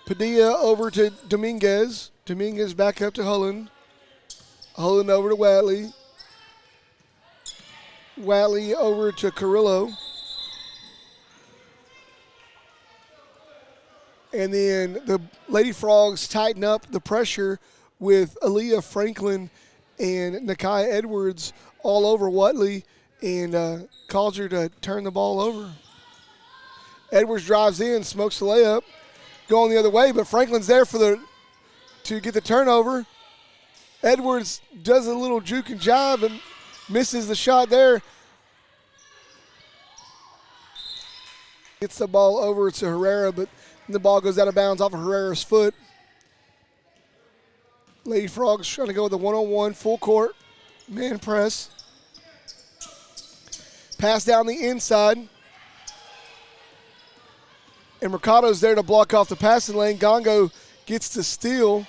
Padilla over to Dominguez. Dominguez back up to Hullen. Hullen over to Watley. Watley over to Carrillo. And then the Lady Frogs tighten up the pressure with Aaliyah Franklin and Nakai Edwards all over Watley and calls her to turn the ball over. Edwards drives in, smokes the layup, going the other way, but Franklin's there to get the turnover. Edwards does a little juke and jive and misses the shot there. Gets the ball over to Herrera, but the ball goes out of bounds off of Herrera's foot. Lady Frogs trying to go with a one-on-one, full court, man press. Pass down the inside. And Mercado's there to block off the passing lane. Gongo gets to steal.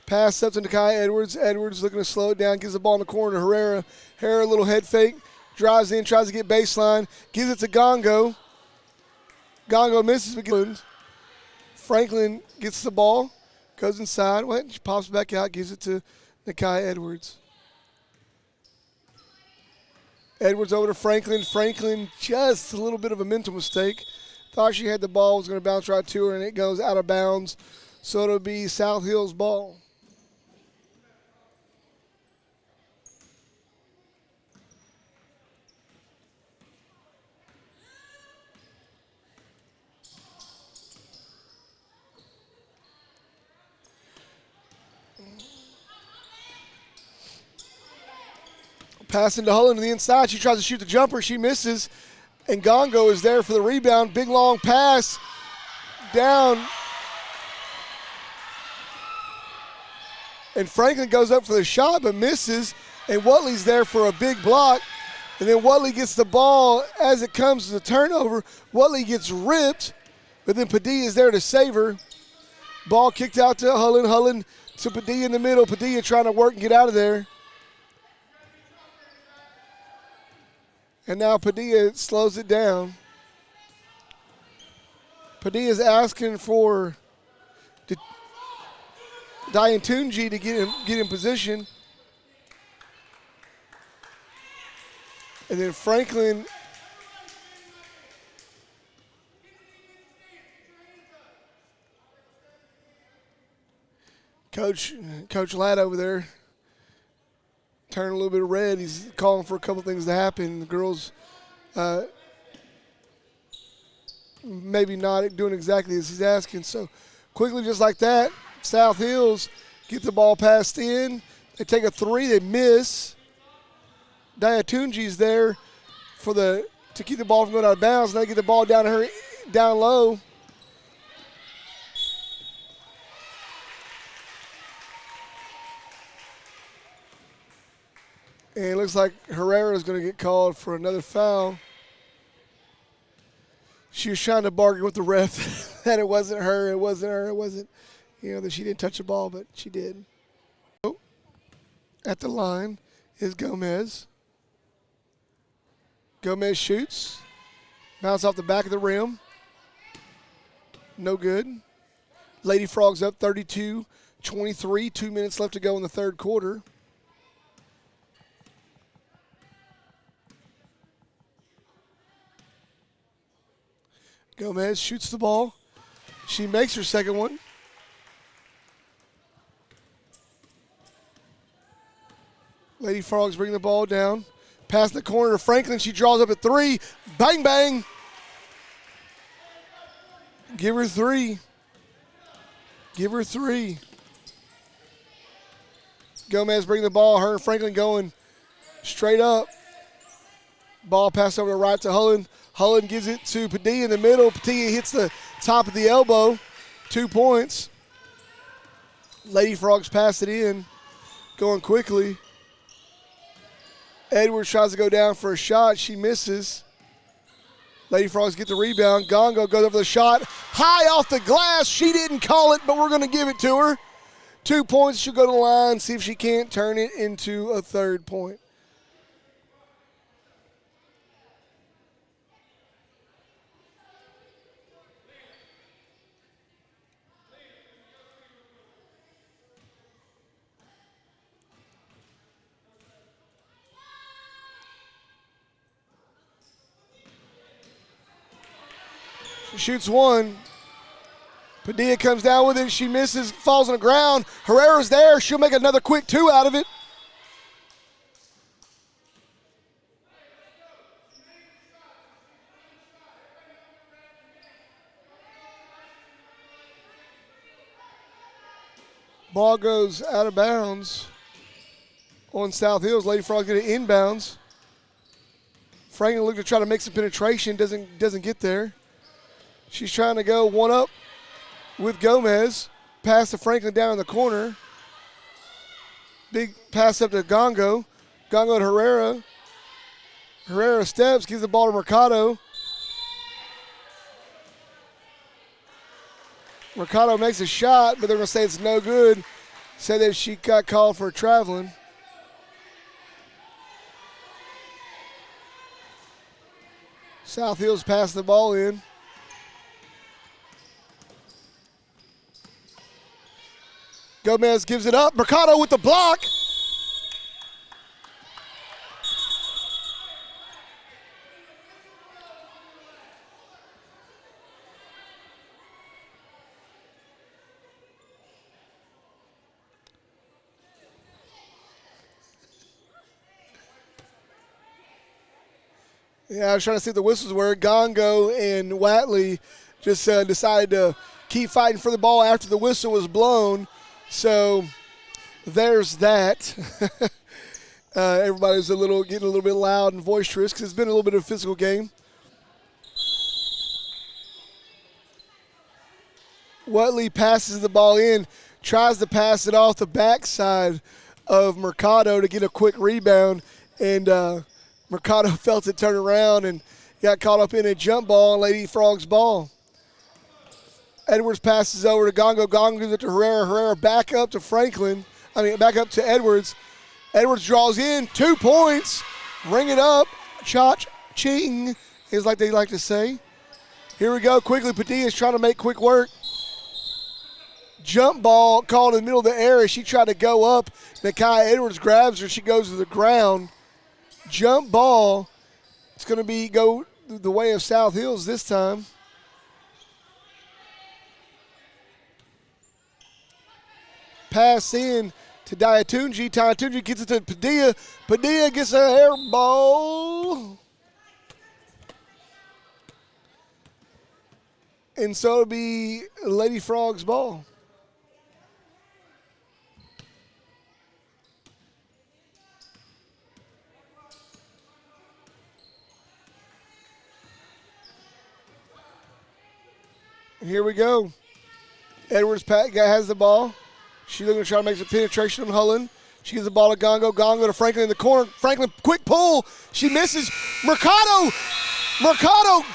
Pass up to Nakai Edwards. Edwards looking to slow it down. Gives the ball in the corner to Herrera. Herrera, a little head fake. Drives in, tries to get baseline. Gives it to Gongo. Gongo misses. Franklin gets the ball. Goes inside. She pops back out. Gives it to Nakai Edwards. Edwards over to Franklin. Franklin just a little bit of a mental mistake. Thought she had the ball, was going to bounce right to her, and it goes out of bounds. So it'll be South Hills ball. Passing to Hullen to the inside. She tries to shoot the jumper. She misses. And Gongo is there for the rebound. Big long pass down. And Franklin goes up for the shot but misses. And Watley's there for a big block. And then Watley gets the ball as it comes to the turnover. Watley gets ripped. But then Padilla is there to save her. Ball kicked out to Hullen. Hullen to Padilla in the middle. Padilla trying to work and get out of there. And now Padilla slows it down. Padilla's asking for Diantunji to get in position. And then Franklin Coach Ladd over there turning a little bit red. He's calling for a couple things to happen. The girls maybe not doing exactly as he's asking. So quickly, just like that, South Hills get the ball passed in. They take a three. They miss. Diatunji's there to keep the ball from going out of bounds. Now they get the ball down to her down low. And it looks like Herrera is going to get called for another foul. She was trying to bargain with the ref that it wasn't her, it wasn't, that she didn't touch the ball, but she did. At the line is Gomez. Gomez shoots. Bounce off the back of the rim. No good. Lady Frogs up 32-23. 2 minutes left to go in the third quarter. Gomez shoots the ball. She makes her second one. Lady Frogs bring the ball down. Pass the corner to Franklin. She draws up at three. Bang, bang. Give her three. Give her three. Gomez bring the ball. Her and Franklin going straight up. Ball passed over to right to Hullen. Hullen gives it to Padilla in the middle. Padilla hits the top of the elbow. 2 points. Lady Frogs pass it in. Going quickly. Edwards tries to go down for a shot. She misses. Lady Frogs get the rebound. Gongo goes over the shot. High off the glass. She didn't call it, but we're going to give it to her. 2 points. She'll go to the line, see if she can't turn it into a third point. She shoots one. Padilla comes down with it. She misses, falls on the ground. Herrera's there. She'll make another quick two out of it. Ball goes out of bounds on South Hills. Lady Frogs get it inbounds. Franklin looked to try to make some penetration. Doesn't get there. She's trying to go one up with Gomez. Pass to Franklin down in the corner. Big pass up to Gongo. Gongo to Herrera. Herrera steps, gives the ball to Mercado. Mercado makes a shot, but they're going to say it's no good. Say that she got called for traveling. South Hills passed the ball in. Gomez gives it up. Mercado with the block. Yeah, I was trying to see if the whistles were. Gongo and Watley just decided to keep fighting for the ball after the whistle was blown. So there's that. Everybody's getting a little bit loud and boisterous because it's been a little bit of a physical game. Watley passes the ball in, tries to pass it off the backside of Mercado to get a quick rebound, and Mercado felt it turn around and got caught up in a jump ball and Lady Frogs ball. Edwards passes over to Gongo. Gongo gives it to Herrera. Herrera back up to back up to Edwards. Edwards draws in 2 points. Ring it up. Cha-ching is like they like to say. Here we go. Quickly, Padilla is trying to make quick work. Jump ball called in the middle of the area. She tried to go up. Nakai Edwards grabs her. She goes to the ground. Jump ball. It's going to go the way of South Hills this time. Pass in to Diatunji. Diatunji gets it to Padilla. Padilla gets a air ball. And so it'll be Lady Frogs ball. Here we go. Edwards has the ball. She's looking to try to make some penetration on Hullen. She gives the ball to Gongo. Gongo to Franklin in the corner. Franklin, quick pull. She misses. Mercado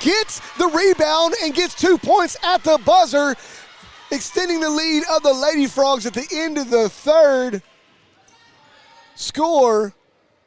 gets the rebound and gets 2 points at the buzzer, extending the lead of the Lady Frogs at the end of the third. Score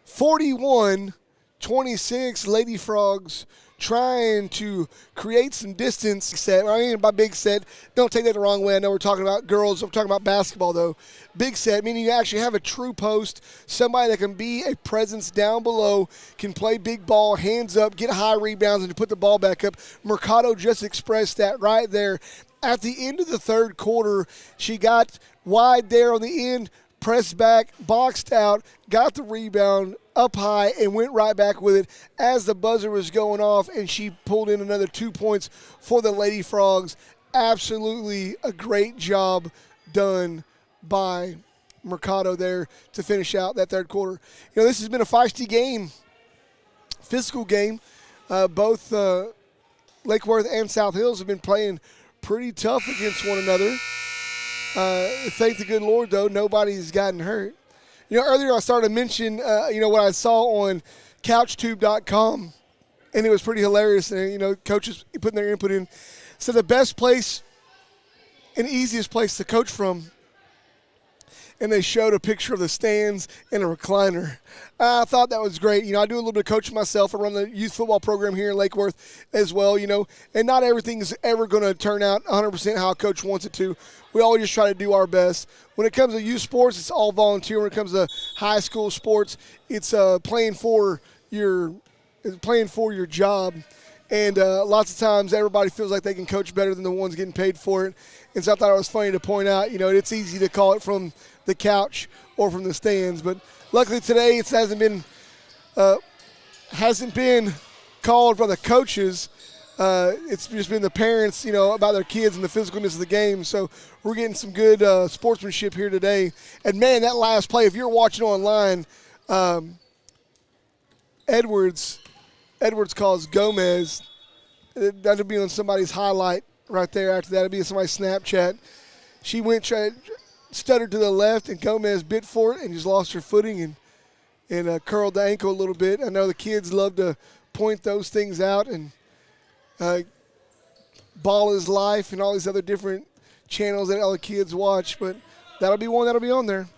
41-26. Lady Frogs trying to create some distance. By big set, don't take that the wrong way. I know we're talking about girls. I'm talking about basketball, though. Big set, meaning you actually have a true post, somebody that can be a presence down below, can play big ball, hands up, get high rebounds, and to put the ball back up. Mercado just expressed that right there. At the end of the third quarter, she got wide there on the end, pressed back, boxed out, got the rebound up high, and went right back with it as the buzzer was going off, and she pulled in another 2 points for the Lady Frogs. Absolutely a great job done by Mercado there to finish out that third quarter. You know, this has been a feisty game, physical game. Both Lake Worth and South Hills have been playing pretty tough against one another. Thank the good Lord, though, nobody's gotten hurt. You know, earlier I started to mention, what I saw on couchtube.com, and it was pretty hilarious. And, coaches putting their input in. So the best place and easiest place to coach from and they showed a picture of the stands and a recliner. I thought that was great. I do a little bit of coaching myself. I run the youth football program here in Lake Worth as well, and not everything is ever going to turn out 100% how a coach wants it to. We always just try to do our best. When it comes to youth sports, it's all volunteer. When it comes to high school sports, it's playing for your job. And lots of times everybody feels like they can coach better than the ones getting paid for it. And so I thought it was funny to point out, it's easy to call it from the couch or from the stands. But luckily today it hasn't been called from the coaches. It's just been the parents, about their kids and the physicalness of the game. So we're getting some good sportsmanship here today. And, man, that last play, if you're watching online, Edwards calls Gomez. That'll be on somebody's highlight right there after that. It'll be on somebody's Snapchat. She stuttered to the left, and Gomez bit for it and just lost her footing and curled the ankle a little bit. I know the kids love to point those things out, and Ball is Life and all these other different channels that all the kids watch, but that'll be one that'll be on there.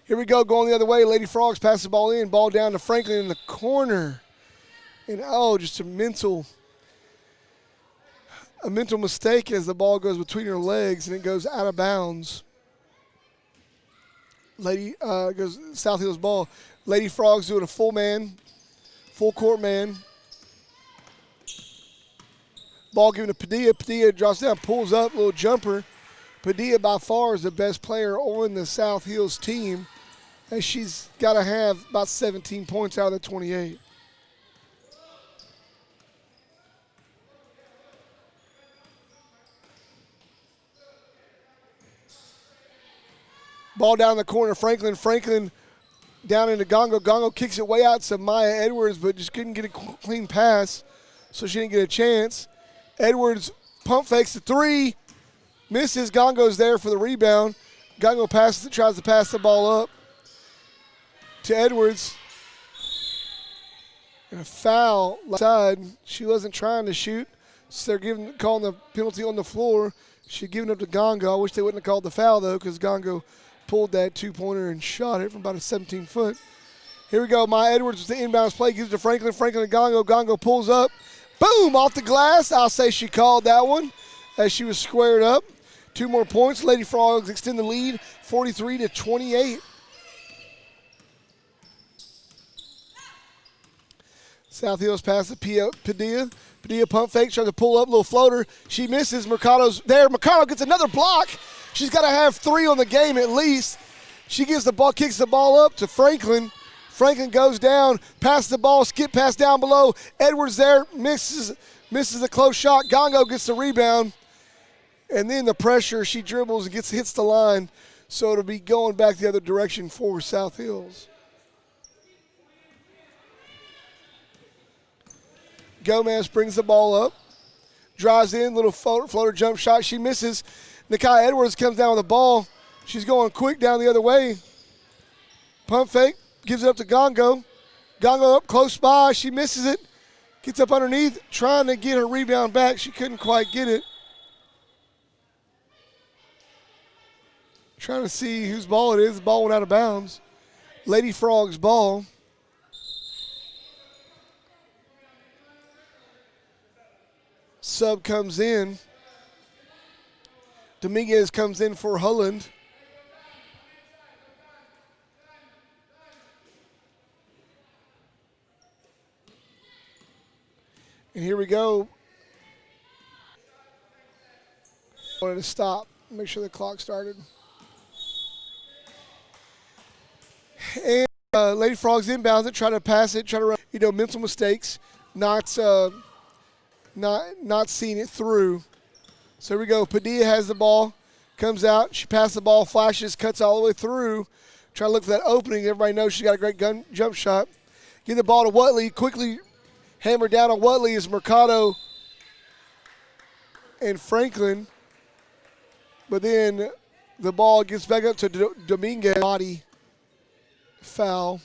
Here we go, going the other way. Lady Frogs pass the ball in, ball down to Franklin in the corner. And, just a mental mistake as the ball goes between her legs and it goes out of bounds. Goes South Hills ball. Lady Frogs doing a full court man. Ball given to Padilla. Padilla drops down, pulls up, little jumper. Padilla by far is the best player on the South Hills team, and she's got to have about 17 points out of the 28. Ball down in the corner, Franklin. Franklin down into Gongo. Gongo kicks it way out to Maya Edwards, but just couldn't get a clean pass, so she didn't get a chance. Edwards pump fakes the three, misses. Gongo's there for the rebound. Gongo tries to pass the ball up to Edwards. And a foul side. She wasn't trying to shoot, so they're calling the penalty on the floor. She'd given up to Gongo. I wish they wouldn't have called the foul, though, because Gongo pulled that two-pointer and shot it from about a 17-foot. Here we go. Maya Edwards with the inbounds play. Gives it to Franklin. Franklin to Gongo. Gongo pulls up. Boom! Off the glass. I'll say she called that one as she was squared up. 2 more points. Lady Frogs extend the lead, 43-28. South Hills pass to Padilla. Padilla pump fake, tries to pull up, little floater. She misses. Mercado's there. Mercado gets another block. She's got to have 3 on the game at least. She kicks the ball up to Franklin. Franklin goes down, passes the ball, skip pass down below. Edwards there, misses a close shot. Gongo gets the rebound. And then the pressure, she dribbles and hits the line. So it'll be going back the other direction for South Hills. Gomez brings the ball up, drives in, little floater jump shot. She misses. Nakai Edwards comes down with the ball. She's going quick down the other way. Pump fake, gives it up to Gongo. Gongo up close by. She misses it. Gets up underneath, trying to get her rebound back. She couldn't quite get it. Trying to see whose ball it is. The ball went out of bounds. Lady Frogs ball. Sub comes in. Dominguez comes in for Hulland. And here we go. Wanted to stop, make sure the clock started. And Lady Frogs inbounds it, try to pass it, try to run, mental mistakes, not seeing it through. So here we go. Padilla has the ball, comes out, she passes the ball, flashes, cuts all the way through, try to look for that opening. Everybody knows she's got a great jump shot. Give the ball to Watley, quickly hammered down on Watley is Mercado and Franklin. But then the ball gets back up to Dominguez. Body foul.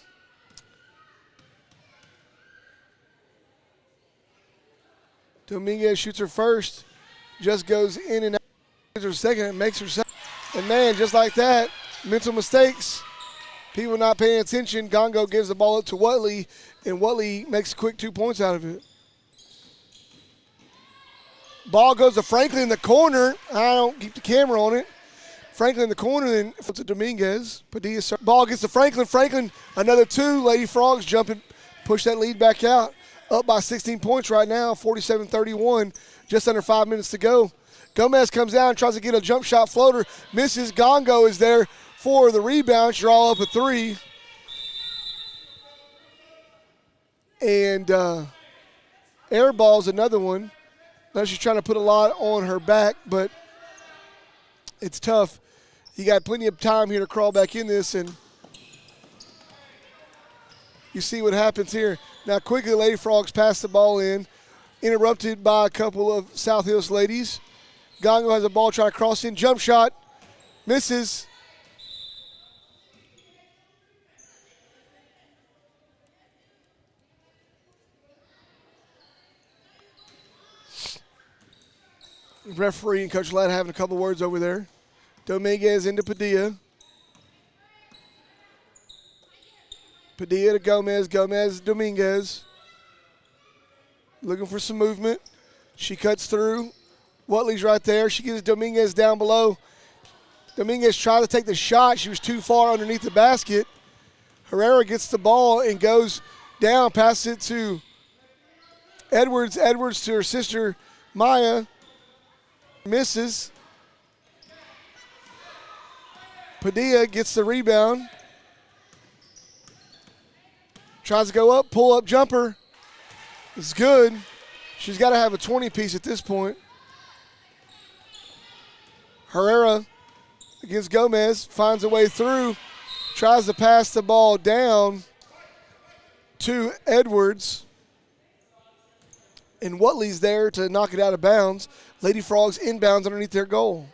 Dominguez shoots her first, just goes in and out. Her second, and makes her second. And, man, just like that, Mental mistakes. People not paying attention. Gongo gives the ball up to Watley, and Watley makes a quick 2 points out of it. Ball goes to Franklin in the corner. I don't keep the camera on it. Franklin in the corner, then to Dominguez. Padilla, ball gets to Franklin. Franklin, another 2. Lady Frogs jumping, push that lead back out. Up by 16 points right now, 47-31. Just under 5 minutes to go. Gomez comes down, tries to get a jump shot floater. Misses. Gongo is there for the rebound. She'll all up a 3. And air ball's another one. Now she's trying to put a lot on her back, but it's tough. You got plenty of time here to crawl back in this, and you see what happens here. Now quickly, Lady Frogs pass the ball in, interrupted by a couple of South Hills ladies. Gongo has a ball trying to cross in. Jump shot. Misses. Referee and Coach Ladd having a couple words over there. Dominguez into Padilla. Padilla to Gomez. Gomez to Dominguez. Looking for some movement. She cuts through. Watley's right there. She gets Dominguez down below. Dominguez tried to take the shot. She was too far underneath the basket. Herrera gets the ball and goes down, passes it to Edwards. Edwards to her sister, Maya. Misses. Padilla gets the rebound. Tries to go up, pull up jumper. It's good. She's got to have a 20-piece at this point. Herrera against Gomez, finds a way through, tries to pass the ball down to Edwards. And Watley's there to knock it out of bounds. Lady Frogs inbounds underneath their goal.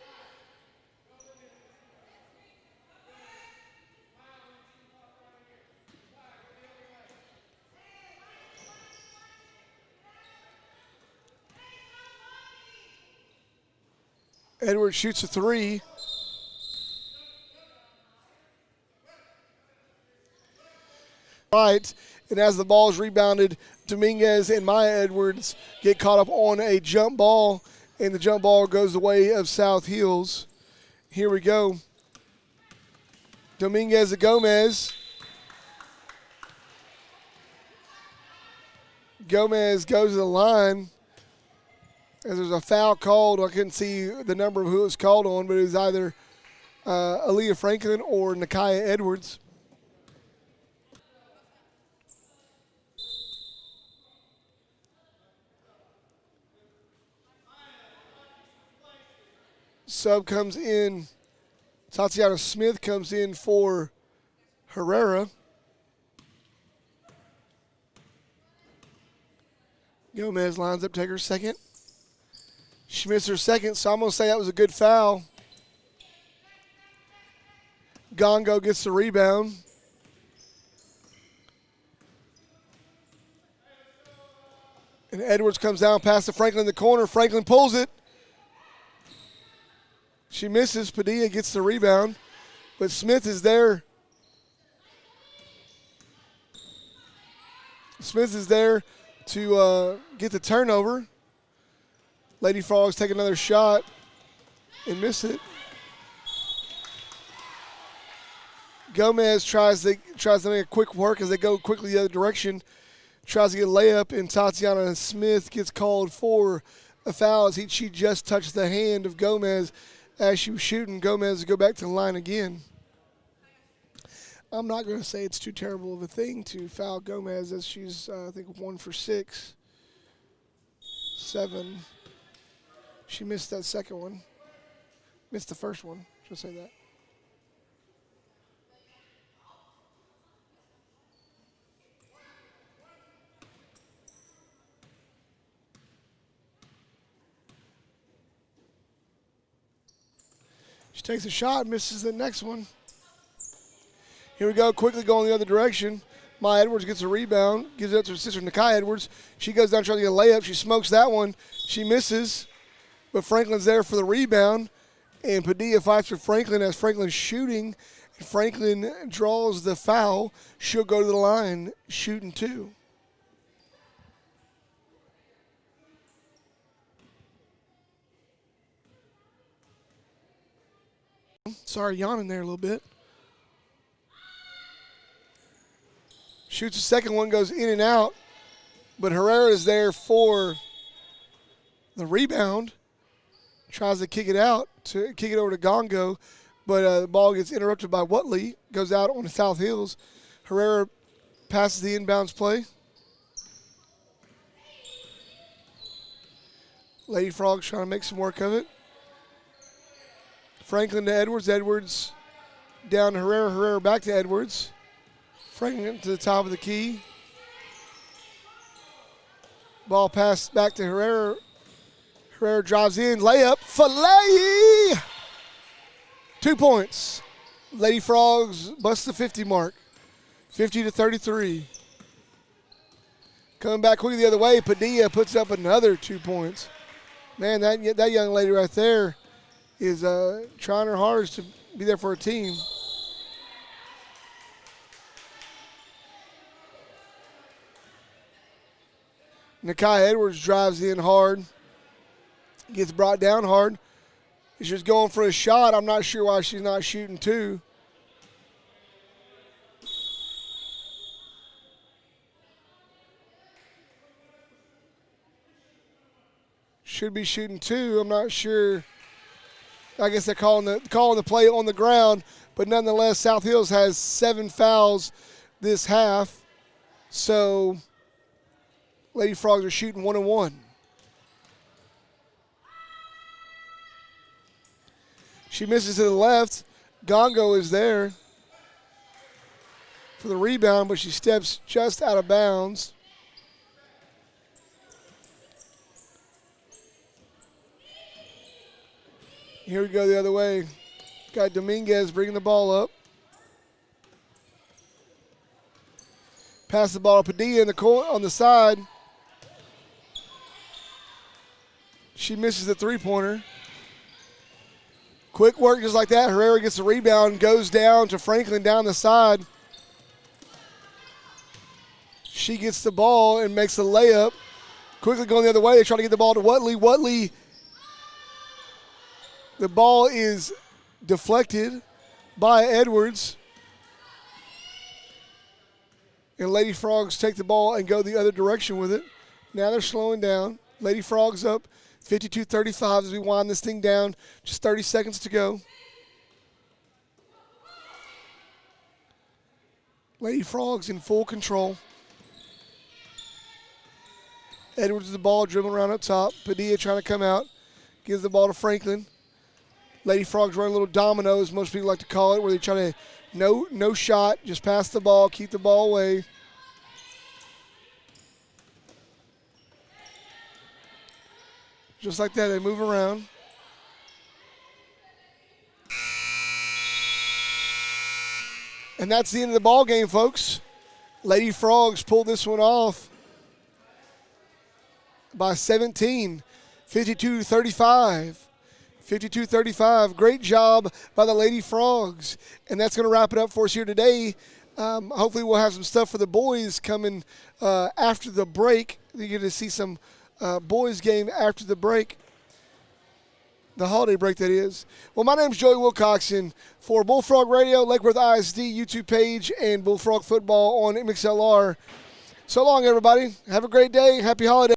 Edwards shoots a 3. Right, and as the ball is rebounded, Dominguez and Maya Edwards get caught up on a jump ball, and the jump ball goes the way of South Hills. Here we go. Dominguez to Gomez. Gomez goes to the line. As there's a foul called, I couldn't see the number of who it was called on, but it was either Aaliyah Franklin or Nakaya Edwards. Sub comes in. Tatiana Smith comes in for Herrera. Gomez lines up, take her second. She missed her second, so I'm going to say that was a good foul. Gongo gets the rebound. And Edwards comes down past to Franklin in the corner. Franklin pulls it. She misses. Padilla gets the rebound. But Smith is there. Smith is there to get the turnover. Lady Frogs take another shot and miss it. Gomez tries to make a quick work as they go quickly the other direction. Tries to get a layup, and Tatiana Smith gets called for a foul as she just touched the hand of Gomez as she was shooting. Gomez to go back to the line again. I'm not going to say it's too terrible of a thing to foul Gomez as she's, I think, 1 for 6. 7. She missed that second one. Missed the first one. She'll say that. She takes a shot, misses the next one. Here we go, quickly going the other direction. Maya Edwards gets a rebound, gives it up to her sister, Nakai Edwards. She goes down trying to get a layup. She smokes that one. She misses, but Franklin's there for the rebound. And Padilla fights for Franklin as Franklin's shooting Franklin draws the foul. She'll go to the line shooting 2. Sorry, yawning there a little bit. Shoots the second one, goes in and out. But Herrera is there for the rebound. Tries to kick it out, to kick it over to Gongo. But the ball gets interrupted by Watley. Goes out on the South Hills. Herrera passes the inbounds play. Lady Frogs trying to make some work of it. Franklin to Edwards. Edwards down to Herrera. Herrera back to Edwards. Franklin to the top of the key. Ball passed back to Herrera. Herrera drives in. Layup. Filet! 2 points. Lady Frogs bust the 50 mark. 50-33. Coming back quickly the other way, Padilla puts up another 2 points. Man, that young lady right there is trying her hardest to be there for her team. Nakai Edwards drives in hard. Gets brought down hard. She's just going for a shot. I'm not sure why she's not shooting 2. Should be shooting 2. I'm not sure. I guess they're calling the play on the ground, but nonetheless, South Hills has 7 fouls this half. So Lady Frogs are shooting 1-1. She misses to the left. Gongo is there for the rebound, but she steps just out of bounds. Here we go the other way. Got Dominguez bringing the ball up. Pass the ball to Padilla in the corner on the side. She misses the three-pointer. Quick work just like that. Herrera gets the rebound, goes down to Franklin down the side. She gets the ball and makes a layup. Quickly going the other way. They try to get the ball to Watley. Watley, the ball is deflected by Edwards. And Lady Frogs take the ball and go the other direction with it. Now they're slowing down. Lady Frogs up 52-35 as we wind this thing down. Just 30 seconds to go. Lady Frogs in full control. Edwards with the ball, dribbling around up top. Padilla trying to come out. Gives the ball to Franklin. Lady Frogs run a little dominoes, most people like to call it, where they try to no shot, just pass the ball, keep the ball away. Just like that, they move around. And that's the end of the ball game, folks. Lady Frogs pulled this one off by 17, 52-35. 52-35. Great job by the Lady Frogs. And that's going to wrap it up for us here today. Hopefully we'll have some stuff for the boys coming after the break. You're going to see some boys game after the break. The holiday break, that is. Well, my name's Joey Wilcoxon for Bullfrog Radio, Lake Worth ISD YouTube page, and Bullfrog Football on MXLR. So long, everybody. Have a great day. Happy holidays.